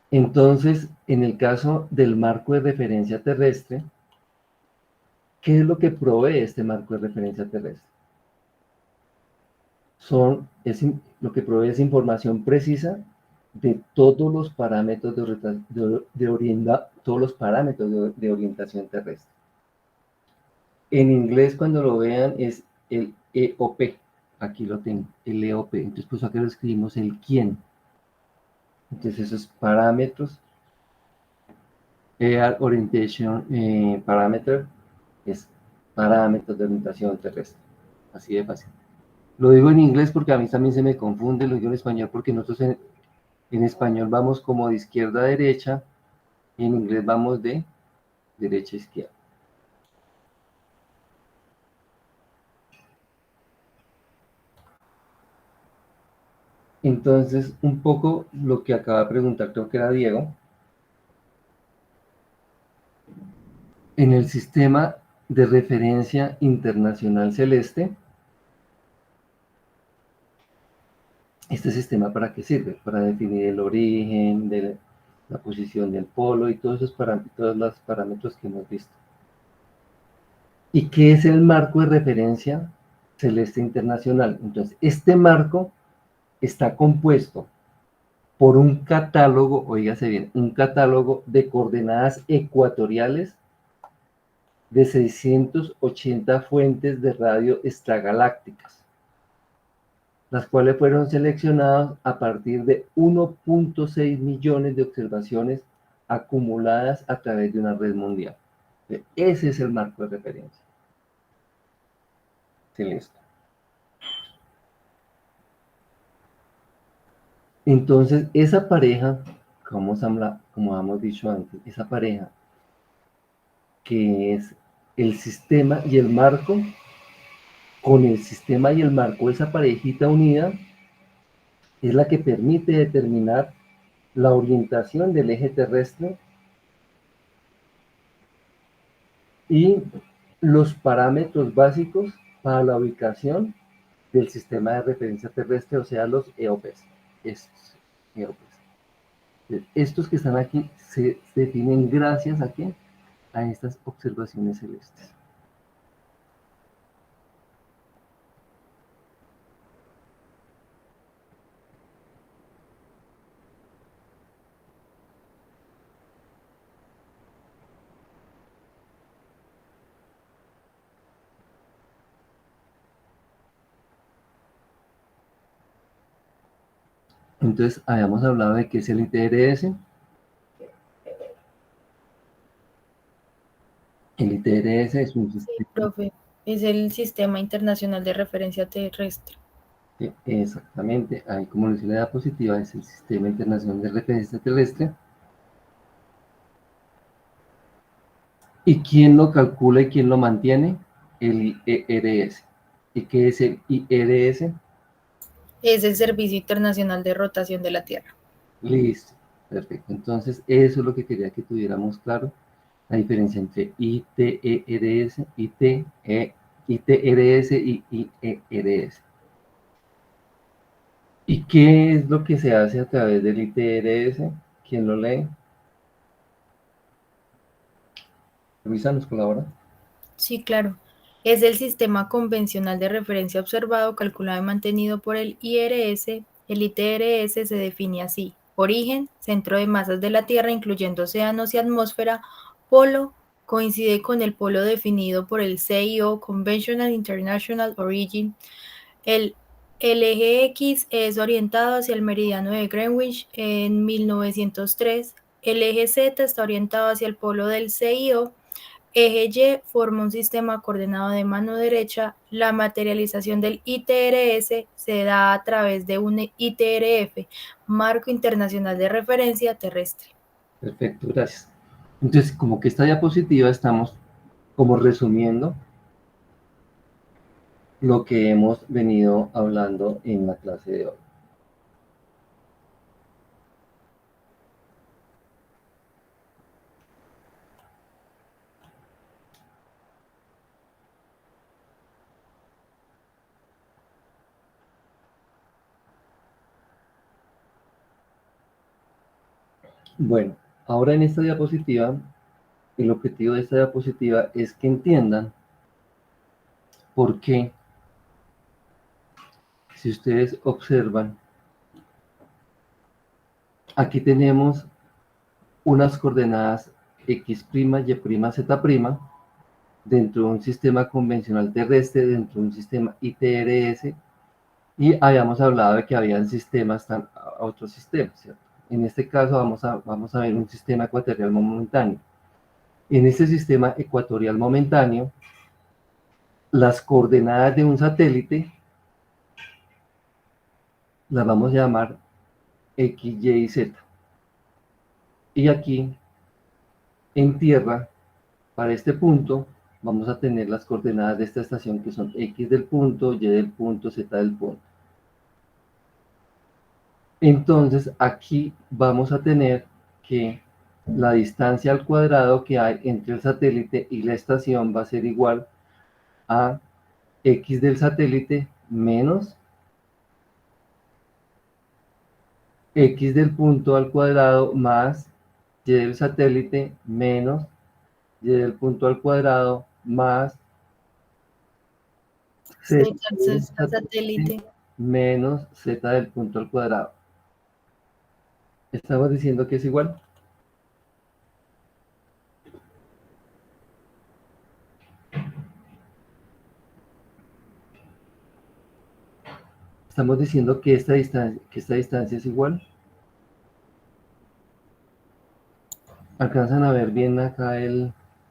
entonces, en el caso del marco de referencia terrestre, ¿qué es lo que provee este marco de referencia terrestre? Lo que provee es información precisa de todos los parámetros de orientación terrestre. En inglés, cuando lo vean, es el EOP. Aquí lo tengo, el EOP. Entonces, pues acá lo escribimos el quién. Entonces, esos parámetros, Ear Orientation Parameter, es parámetros de orientación terrestre. Así de fácil. Lo digo en inglés porque a mí también se me confunde, lo digo en español porque nosotros en español vamos como de izquierda a derecha y en inglés vamos de derecha a izquierda. Entonces, un poco lo que acaba de preguntar, creo que era Diego, en el sistema de referencia internacional celeste, ¿este sistema para qué sirve? Para definir el origen, la posición del polo y todos los parámetros que hemos visto. ¿Y qué es el marco de referencia celeste internacional? Entonces, este marco está compuesto por un catálogo, oígase bien, un catálogo de coordenadas ecuatoriales de 680 fuentes de radio extragalácticas, las cuales fueron seleccionadas a partir de 1.6 millones de observaciones acumuladas a través de una red mundial. Ese es el marco de referencia. Sí, listo. Entonces, esa pareja, como hemos dicho antes, esa pareja que es el sistema y el marco, con el sistema y el marco, esa parejita unida, es la que permite determinar la orientación del eje terrestre y los parámetros básicos para la ubicación del sistema de referencia terrestre, o sea, los EOPs. Estos EOPs. Estos que están aquí se definen gracias a ¿qué? A estas observaciones celestes. Entonces, habíamos hablado de qué es el ITRS. El ITRS es un sistema. Sí, profe, es el Sistema Internacional de Referencia Terrestre. Exactamente, ahí como lo dice la diapositiva, es el Sistema Internacional de Referencia Terrestre. ¿Y quién lo calcula y quién lo mantiene? El IRS. ¿Y qué es el IRS? Es el Servicio Internacional de Rotación de la Tierra. Listo, perfecto. Entonces, eso es lo que quería que tuviéramos claro, la diferencia entre ITERS, ITRS y IERS. ¿Y qué es lo que se hace a través del ITRS? ¿Quién lo lee? Luisa, ¿nos colabora? Sí, claro. Es el sistema convencional de referencia observado, calculado y mantenido por el IRS. El ITRS se define así: origen, centro de masas de la Tierra, incluyendo océanos y atmósfera; polo, coincide con el polo definido por el CIO, Conventional International Origin. El eje X es orientado hacia el meridiano de Greenwich en 1903. El eje Z está orientado hacia el polo del CIO. Eje Y forma un sistema coordenado de mano derecha. La materialización del ITRS se da a través de un ITRF, Marco Internacional de Referencia Terrestre. Perfecto, gracias. Entonces, como que esta diapositiva estamos como resumiendo lo que hemos venido hablando en la clase de hoy. Bueno, ahora en esta diapositiva, el objetivo de esta diapositiva es que entiendan por qué, si ustedes observan, aquí tenemos unas coordenadas X', Y', Z', dentro de un sistema convencional terrestre, dentro de un sistema ITRS, y habíamos hablado de que habían sistemas, otros sistemas, ¿cierto? En este caso vamos a ver un sistema ecuatorial momentáneo. En este sistema ecuatorial momentáneo, las coordenadas de un satélite las vamos a llamar X, Y y Z. Y aquí, en tierra, para este punto, vamos a tener las coordenadas de esta estación, que son X del punto, Y del punto, Z del punto. Entonces, aquí vamos a tener que la distancia al cuadrado que hay entre el satélite y la estación va a ser igual a X del satélite menos X del punto al cuadrado más Y del satélite menos Y del punto al cuadrado más Z del satélite menos Z del punto al cuadrado. Estamos diciendo que es igual. Estamos diciendo que esta distancia es igual. ¿Alcanzan a ver bien acá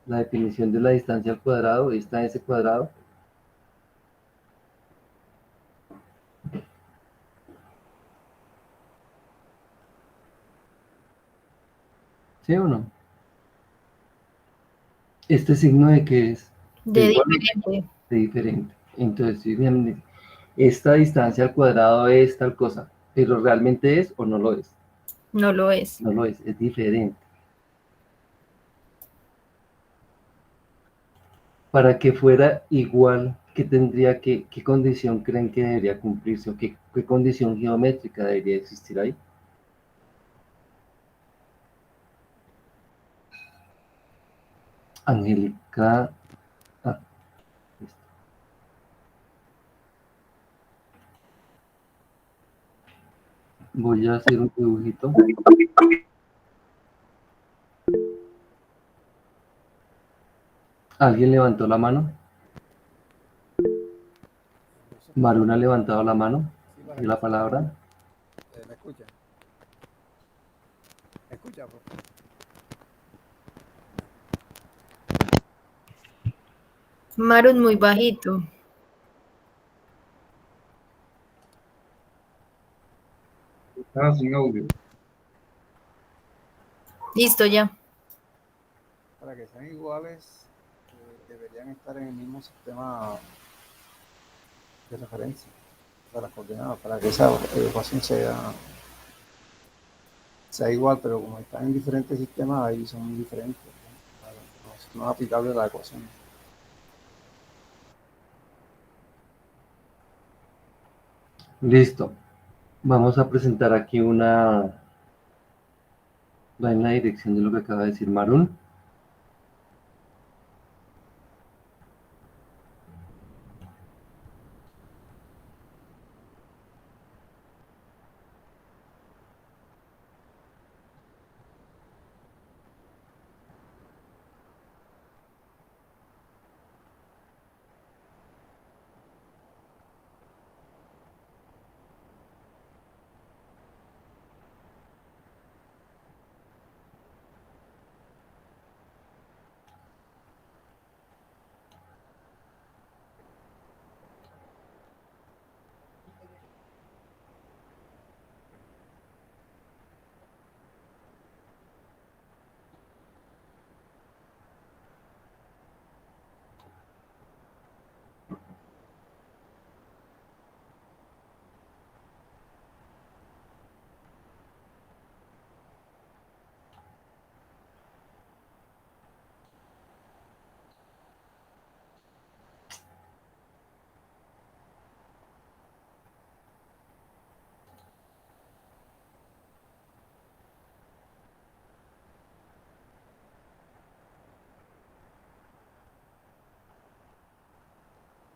la definición de la distancia al cuadrado? Está ese cuadrado. ¿Sí o no? ¿Este signo de qué es? De Igual, diferente. de diferente. Entonces, esta distancia al cuadrado es tal cosa, pero ¿realmente es o no lo es? No lo es. No lo es diferente. Para que fuera igual, ¿qué condición creen que debería cumplirse o qué condición geométrica debería existir ahí? Angélica. Listo. Voy a hacer un dibujito. ¿Alguien levantó la mano? Maruna ha levantado la mano. ¿Y la palabra? ¿Me escucha? ¿Me escucha, profe? Marun muy bajito. Estaba sin audio. Listo ya. Para que sean iguales, deberían estar en el mismo sistema de referencia. de las coordenadas para que esa ecuación sea igual, pero como están en diferentes sistemas, ahí son diferentes. No es aplicable la ecuación. Listo. Vamos a presentar aquí va en la dirección de lo que acaba de decir Marún.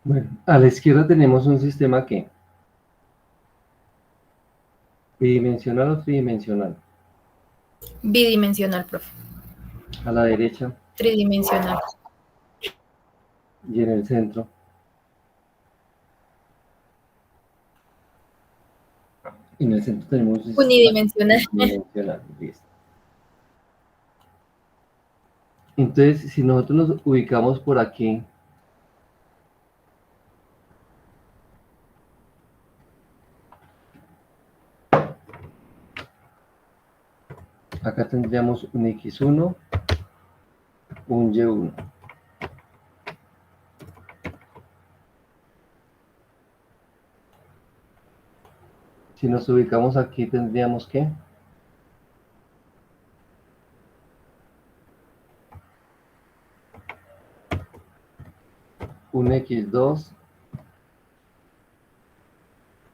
Bueno, a la izquierda tenemos un sistema que bidimensional o tridimensional. Bidimensional, profe. A la derecha Tridimensional. y en el centro. En el centro tenemos un sistema Unidimensional. unidimensional. Listo. Entonces, si nosotros nos ubicamos por aquí, acá tendríamos un X1, un Y1. Si nos ubicamos aquí, tendríamos que un X2,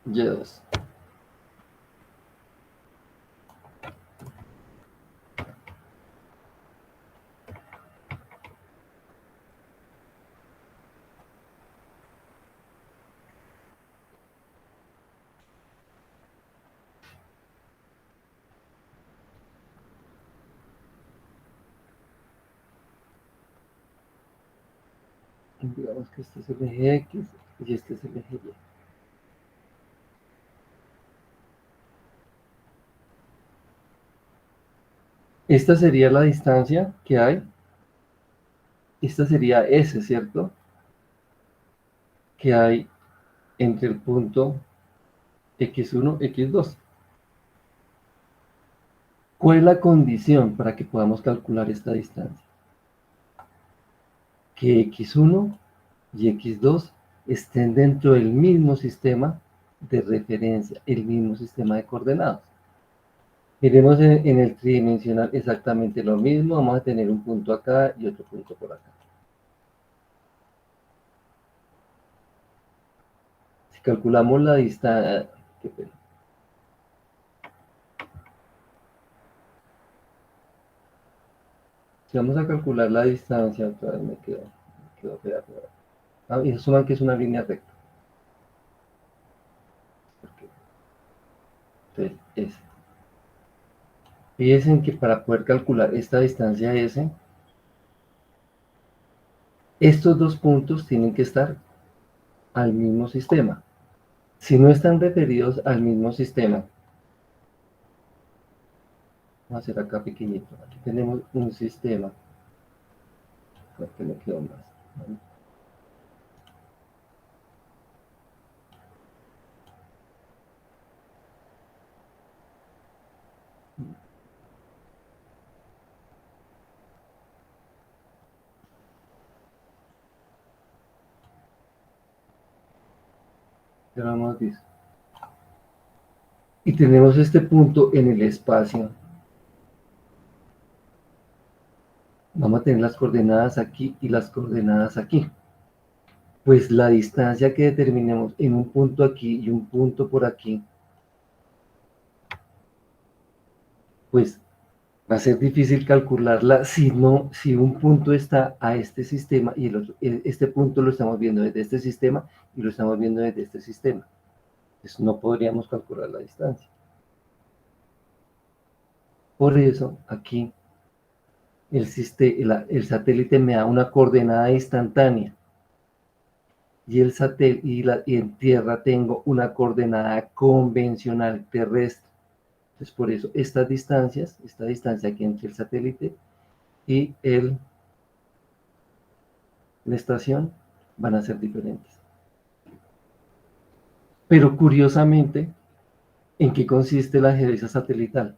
Y2. Digamos que este es el eje X y este es el eje Y. Esta sería la distancia que hay. Esta sería S, ¿cierto? Que hay entre el punto X1 y X2. ¿Cuál es la condición para que podamos calcular esta distancia? Que X1 y X2 estén dentro del mismo sistema de referencia, el mismo sistema de coordenadas. Miremos en el tridimensional exactamente lo mismo. Vamos a tener un punto acá y otro punto por acá. Si calculamos la distancia, si vamos a calcular la distancia, otra vez me quedo pegado. Ah, y asuman que es una línea recta. Entonces, S. Fíjense que para poder calcular esta distancia S, estos dos puntos tienen que estar al mismo sistema. Si no están referidos al mismo sistema, vamos a hacer acá pequeñito. Aquí tenemos un sistema. Que me quedó más. ¿Vale? Ya lo hemos visto. y tenemos este punto en el espacio. Vamos a tener las coordenadas aquí y las coordenadas aquí. Pues la distancia que determinemos en un punto aquí y un punto por aquí, pues va a ser difícil calcularla si un punto está a este sistema y este punto lo estamos viendo desde este sistema y lo estamos viendo desde este sistema. Pues no podríamos calcular la distancia. Por eso aquí el satélite me da una coordenada instantánea y y en tierra tengo una coordenada convencional terrestre. Entonces por eso esta distancia aquí entre el satélite y la estación van a ser diferentes. Pero curiosamente, ¿en qué consiste la geodesia satelital?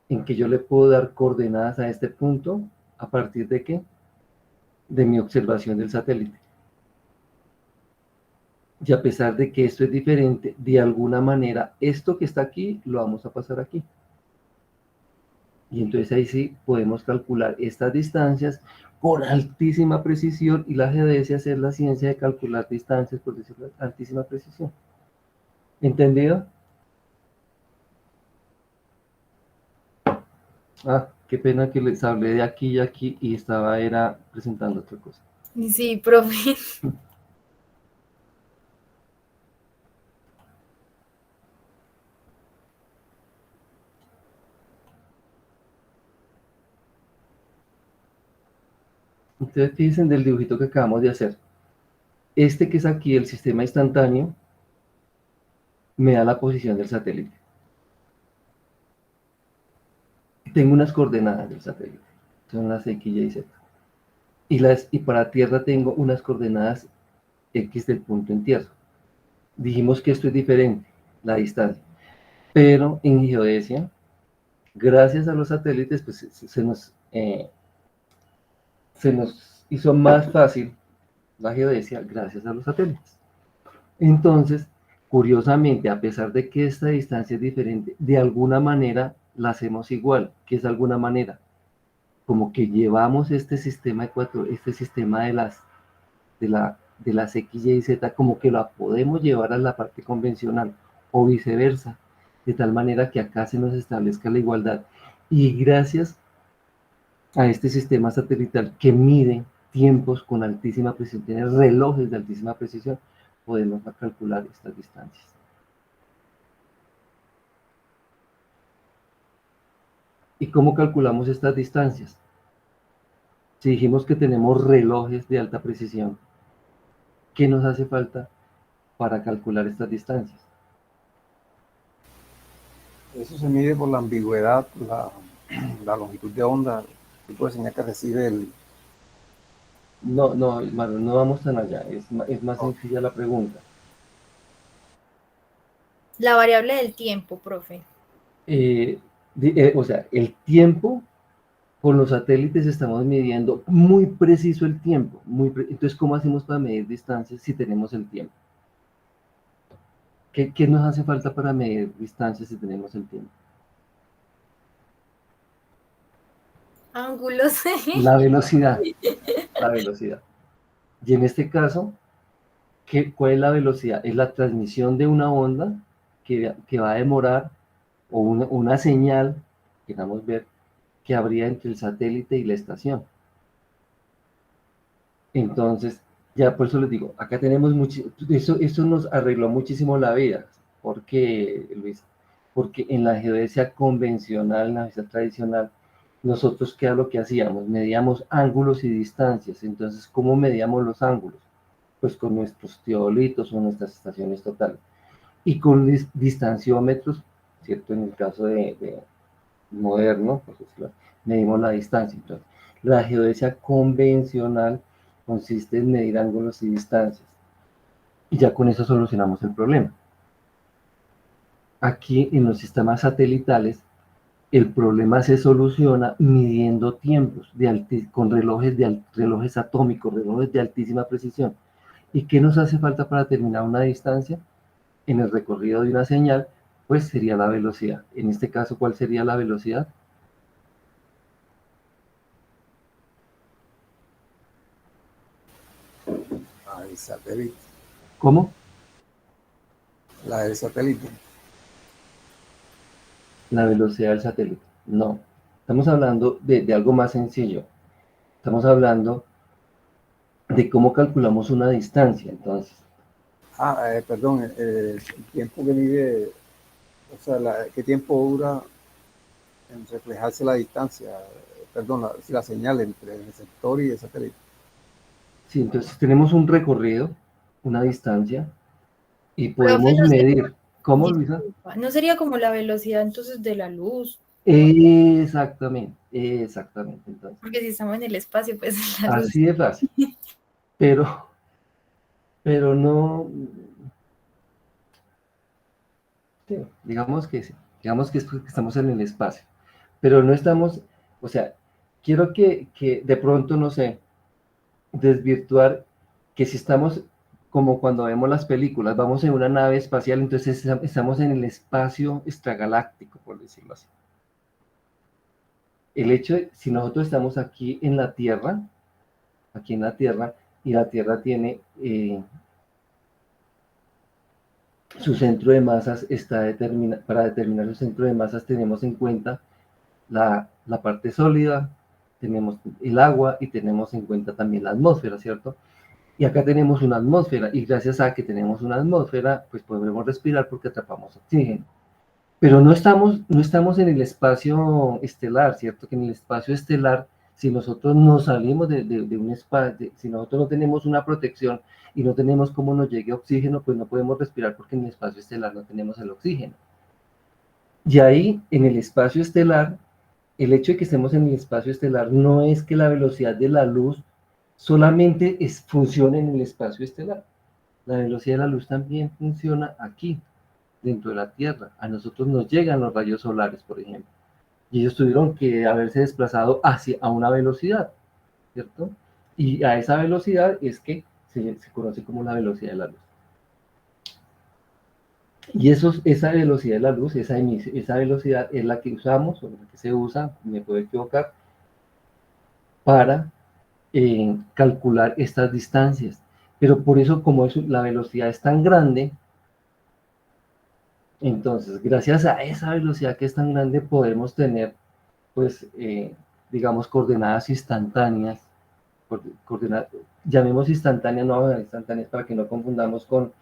En que yo le puedo dar coordenadas a este punto, ¿a partir de qué? De mi observación del satélite. Y a pesar de que esto es diferente, de alguna manera, esto que está aquí, lo vamos a pasar aquí. Y entonces ahí sí podemos calcular estas distancias con altísima precisión, y la geodesia es la ciencia de calcular distancias por decirlo, altísima precisión. ¿Entendido? Ah, qué pena que les hablé de aquí y aquí y era presentando otra cosa. Sí, profe. Ustedes dicen del dibujito que acabamos de hacer. Este que es aquí, el sistema instantáneo, me da la posición del satélite. Tengo unas coordenadas del satélite, son las X, Y y Z. Y para tierra tengo unas coordenadas X del punto en tierra. Dijimos que esto es diferente, la distancia. Pero en geodesia, gracias a los satélites, pues se nos hizo más fácil la geodesia gracias a los satélites. Entonces, curiosamente, a pesar de que esta distancia es diferente, de alguna manera la hacemos igual. ¿Qué es alguna manera? Como que llevamos este sistema este sistema de las X, Y y Z, como que la podemos llevar a la parte convencional, o viceversa, de tal manera que acá se nos establezca la igualdad. Y gracias a este sistema satelital que mide tiempos con altísima precisión, tiene relojes de altísima precisión, podemos calcular estas distancias. ¿Y cómo calculamos estas distancias? Si dijimos que tenemos relojes de alta precisión, ¿qué nos hace falta para calcular estas distancias? Eso se mide por la ambigüedad, la longitud de onda, el tipo de señal que recibe el... No, Manuel, no vamos tan allá, es más sencilla la pregunta. La variable del tiempo, profe. O sea, el tiempo, con los satélites estamos midiendo muy preciso el tiempo. Entonces, ¿cómo hacemos para medir distancias si tenemos el tiempo? ¿Qué nos hace falta para medir distancias si tenemos el tiempo? Ángulos. La velocidad. La velocidad. Y en este caso, ¿cuál es la velocidad? Es la transmisión de una onda que va a demorar, o una señal, queramos ver, que habría entre el satélite y la estación. Entonces, ya por eso les digo, acá tenemos eso nos arregló muchísimo la vida. ¿Por qué, Luis? Porque en la geodesia convencional, en la geodesia tradicional, nosotros, ¿qué era lo que hacíamos? Medíamos ángulos y distancias. Entonces, ¿cómo medíamos los ángulos? Pues con nuestros teodolitos o nuestras estaciones totales. Y con distanciómetros, ¿cierto? En el caso de moderno, pues, medimos la distancia. Entonces, la geodesia convencional consiste en medir ángulos y distancias. Y ya con eso solucionamos el problema. Aquí en los sistemas satelitales, el problema se soluciona midiendo tiempos con relojes atómicos, relojes de altísima precisión. ¿Y qué nos hace falta para determinar una distancia? En el recorrido de una señal, pues sería la velocidad. En este caso, ¿cuál sería la velocidad? La del satélite. ¿Cómo? La del satélite. La velocidad del satélite. No. Estamos hablando de algo más sencillo. Estamos hablando de cómo calculamos una distancia. Entonces, Perdón, el tiempo que mide, o sea, ¿qué tiempo dura en reflejarse la distancia? Perdón, la señal entre el receptor y el satélite. sí, entonces tenemos un recorrido, una distancia, y Profe, podemos medir. ¿Cómo, Luisa? disculpa, ¿no sería como la velocidad entonces de la luz? Exactamente, exactamente. Entonces, Porque si estamos en el espacio, pues la luz. así de fácil. Pero no, sí, digamos que sí, digamos que es porque estamos en el espacio, pero no estamos, o sea, quiero que de pronto, no sé, desvirtuar que si estamos como cuando vemos las películas, vamos en una nave espacial, entonces estamos en el espacio extragaláctico, por decirlo así. El hecho de, si nosotros estamos aquí en la Tierra, y la Tierra tiene su centro de masas, para determinar su centro de masas tenemos en cuenta la parte sólida, tenemos el agua y tenemos en cuenta también la atmósfera, ¿cierto? Y acá tenemos una atmósfera, y gracias a que tenemos una atmósfera, pues podemos respirar porque atrapamos oxígeno. Pero no estamos en el espacio estelar, ¿cierto? Que en el espacio estelar, si nosotros nos salimos de un espacio, si nosotros no tenemos una protección y no tenemos cómo nos llegue oxígeno, pues no podemos respirar porque en el espacio estelar no tenemos el oxígeno. Y ahí, en el espacio estelar, el hecho de que estemos en el espacio estelar no es que la velocidad de la luz solamente funcione en el espacio estelar. La velocidad de la luz también funciona aquí, dentro de la Tierra. A nosotros nos llegan los rayos solares, por ejemplo. Y ellos tuvieron que haberse desplazado a una velocidad, ¿cierto? Y a esa velocidad es que se conoce como la velocidad de la luz. Y esa velocidad de la luz, esa velocidad es la que usamos, o la que se usa, me puedo equivocar, para calcular estas distancias. Pero por eso, como la velocidad es tan grande, entonces, gracias a esa velocidad que es tan grande, podemos tener, pues, digamos, coordenadas instantáneas, llamemos instantáneas, no instantáneas para que no confundamos con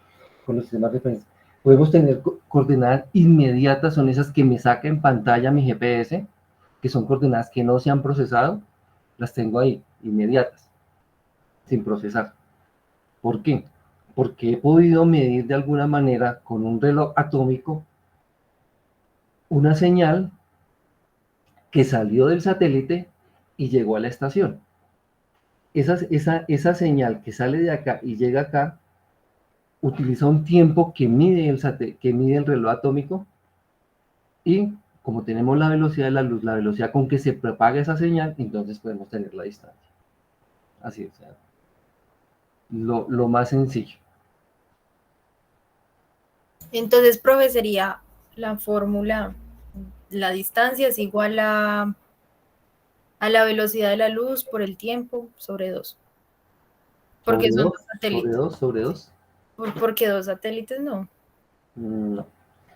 los sistemas de referencia. Podemos tener coordenadas inmediatas, son esas que me saca en pantalla mi GPS, que son coordenadas que no se han procesado, las tengo ahí, inmediatas, sin procesar. ¿Por qué? Porque he podido medir de alguna manera con un reloj atómico una señal que salió del satélite y llegó a la estación. Esa señal que sale de acá y llega acá utiliza un tiempo que mide el reloj atómico, y como tenemos la velocidad de la luz, la velocidad con que se propaga esa señal, entonces podemos tener la distancia. Así es, lo más sencillo. Entonces, profe, sería la fórmula, la distancia es igual a la velocidad de la luz por el tiempo sobre 2. Porque son 2 satélites. Sobre 2. Porque 2 satélites no. No. O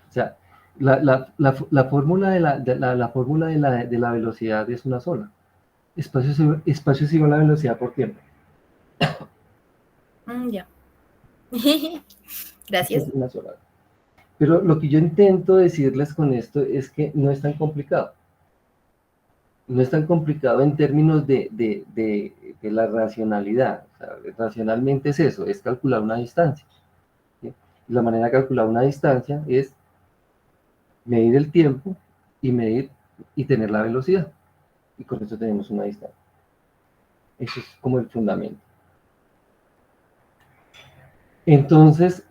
sea, la fórmula la fórmula de la velocidad es una sola. Espacio es igual a velocidad por tiempo. Ya. Gracias. Es una sola. Pero lo que yo intento decirles con esto es que no es tan complicado. No es tan complicado en términos de la racionalidad. O sea, racionalmente es eso, es calcular una distancia, ¿sí? Y la manera de calcular una distancia es medir el tiempo y tener la velocidad. Y con eso tenemos una distancia. Eso es como el fundamento. Entonces,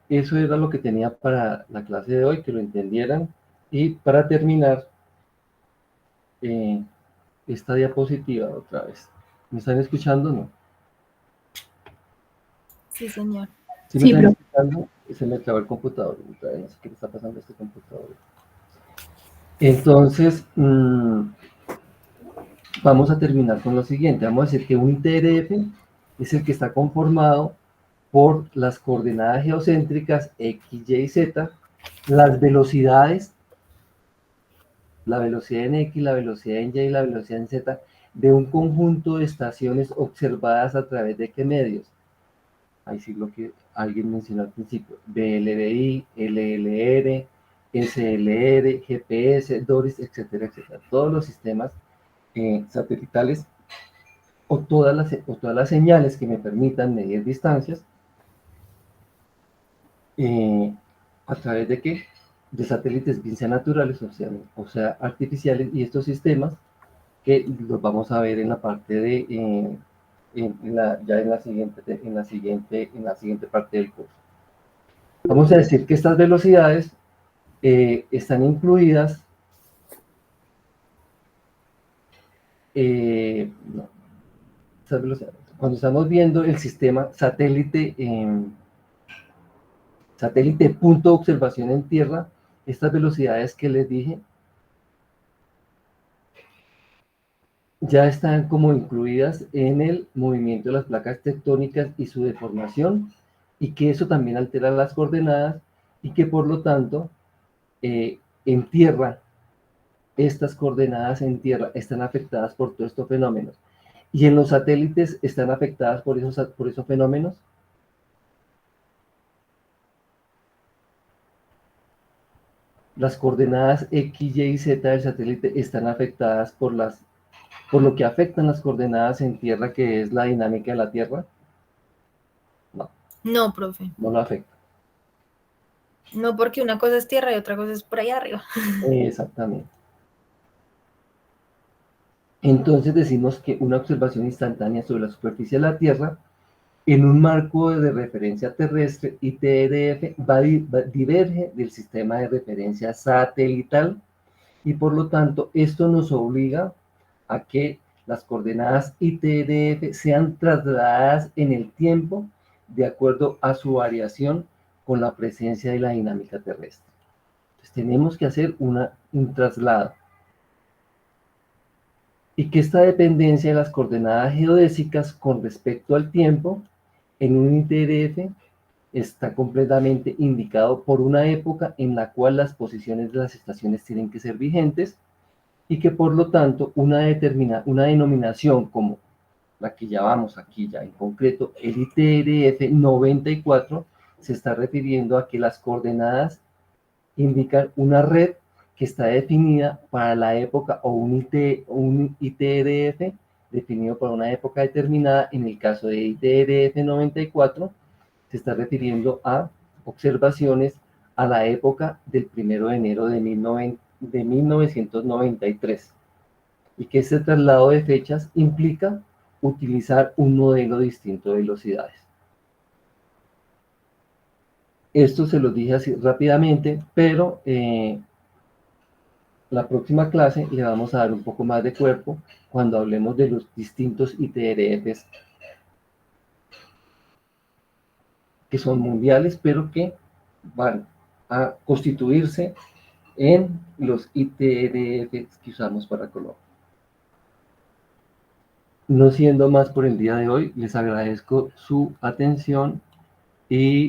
eso era lo que tenía para la clase de hoy, que lo entendieran. Y para terminar, esta diapositiva otra vez. ¿Me están escuchando o no? Sí, señor. ¿Sí me Sí, están profe. explicando? Se me acabó el computador. No sé qué le está pasando a este computador. Entonces, vamos a terminar con lo siguiente. Vamos a decir que un ITRF es el que está conformado por las coordenadas geocéntricas X, Y y Z, las velocidades, la velocidad en X, la velocidad en Y y la velocidad en Z, de un conjunto de estaciones observadas a través de qué medios. Ahí sí lo que alguien mencionó al principio, BLBI, LLR, SLR, GPS, DORIS, etcétera, etcétera. Todos los sistemas satelitales o todas las señales que me permitan medir distancias, ¿a través de qué? De satélites, bien sean naturales o sea artificiales, y estos sistemas que los vamos a ver en la parte de, ya en la siguiente parte del curso. Vamos a decir que estas velocidades están incluidas, no, estas velocidades, cuando estamos viendo el sistema satélite, satélite punto de observación en tierra, estas velocidades que les dije ya están como incluidas en el movimiento de las placas tectónicas y su deformación, y que eso también altera las coordenadas, y que por lo tanto en tierra, estas coordenadas en tierra están afectadas por todos estos fenómenos. Y en los satélites están afectadas por esos fenómenos. Las coordenadas X, Y y Z del satélite están afectadas por lo que afectan las coordenadas en tierra, que es la dinámica de la Tierra. No, No, profe. no lo afecta. No, porque una cosa es tierra y otra cosa es por allá arriba. Exactamente. Entonces decimos que una observación instantánea sobre la superficie de la Tierra en un marco de referencia terrestre, ITRF, diverge del sistema de referencia satelital, y por lo tanto esto nos obliga a que las coordenadas ITRF sean trasladadas en el tiempo de acuerdo a su variación con la presencia de la dinámica terrestre. Entonces tenemos que hacer un traslado. Y que esta dependencia de las coordenadas geodésicas con respecto al tiempo en un ITRF está completamente indicado por una época en la cual las posiciones de las estaciones tienen que ser vigentes, y que por lo tanto una denominación como la que llamamos aquí ya en concreto el ITRF 94 se está refiriendo a que las coordenadas indican una red que está definida para la época, o un ITRF definido para una época determinada. En el caso de ITRF 94 se está refiriendo a observaciones a la época del 1 de enero de 1993, y que ese traslado de fechas implica utilizar un modelo distinto de velocidades. Esto se los dije así rápidamente, pero la próxima clase le vamos a dar un poco más de cuerpo cuando hablemos de los distintos ITRFs que son mundiales, pero que van a constituirse en los ITRFs que usamos para Colombia. No siendo más por el día de hoy, les agradezco su atención y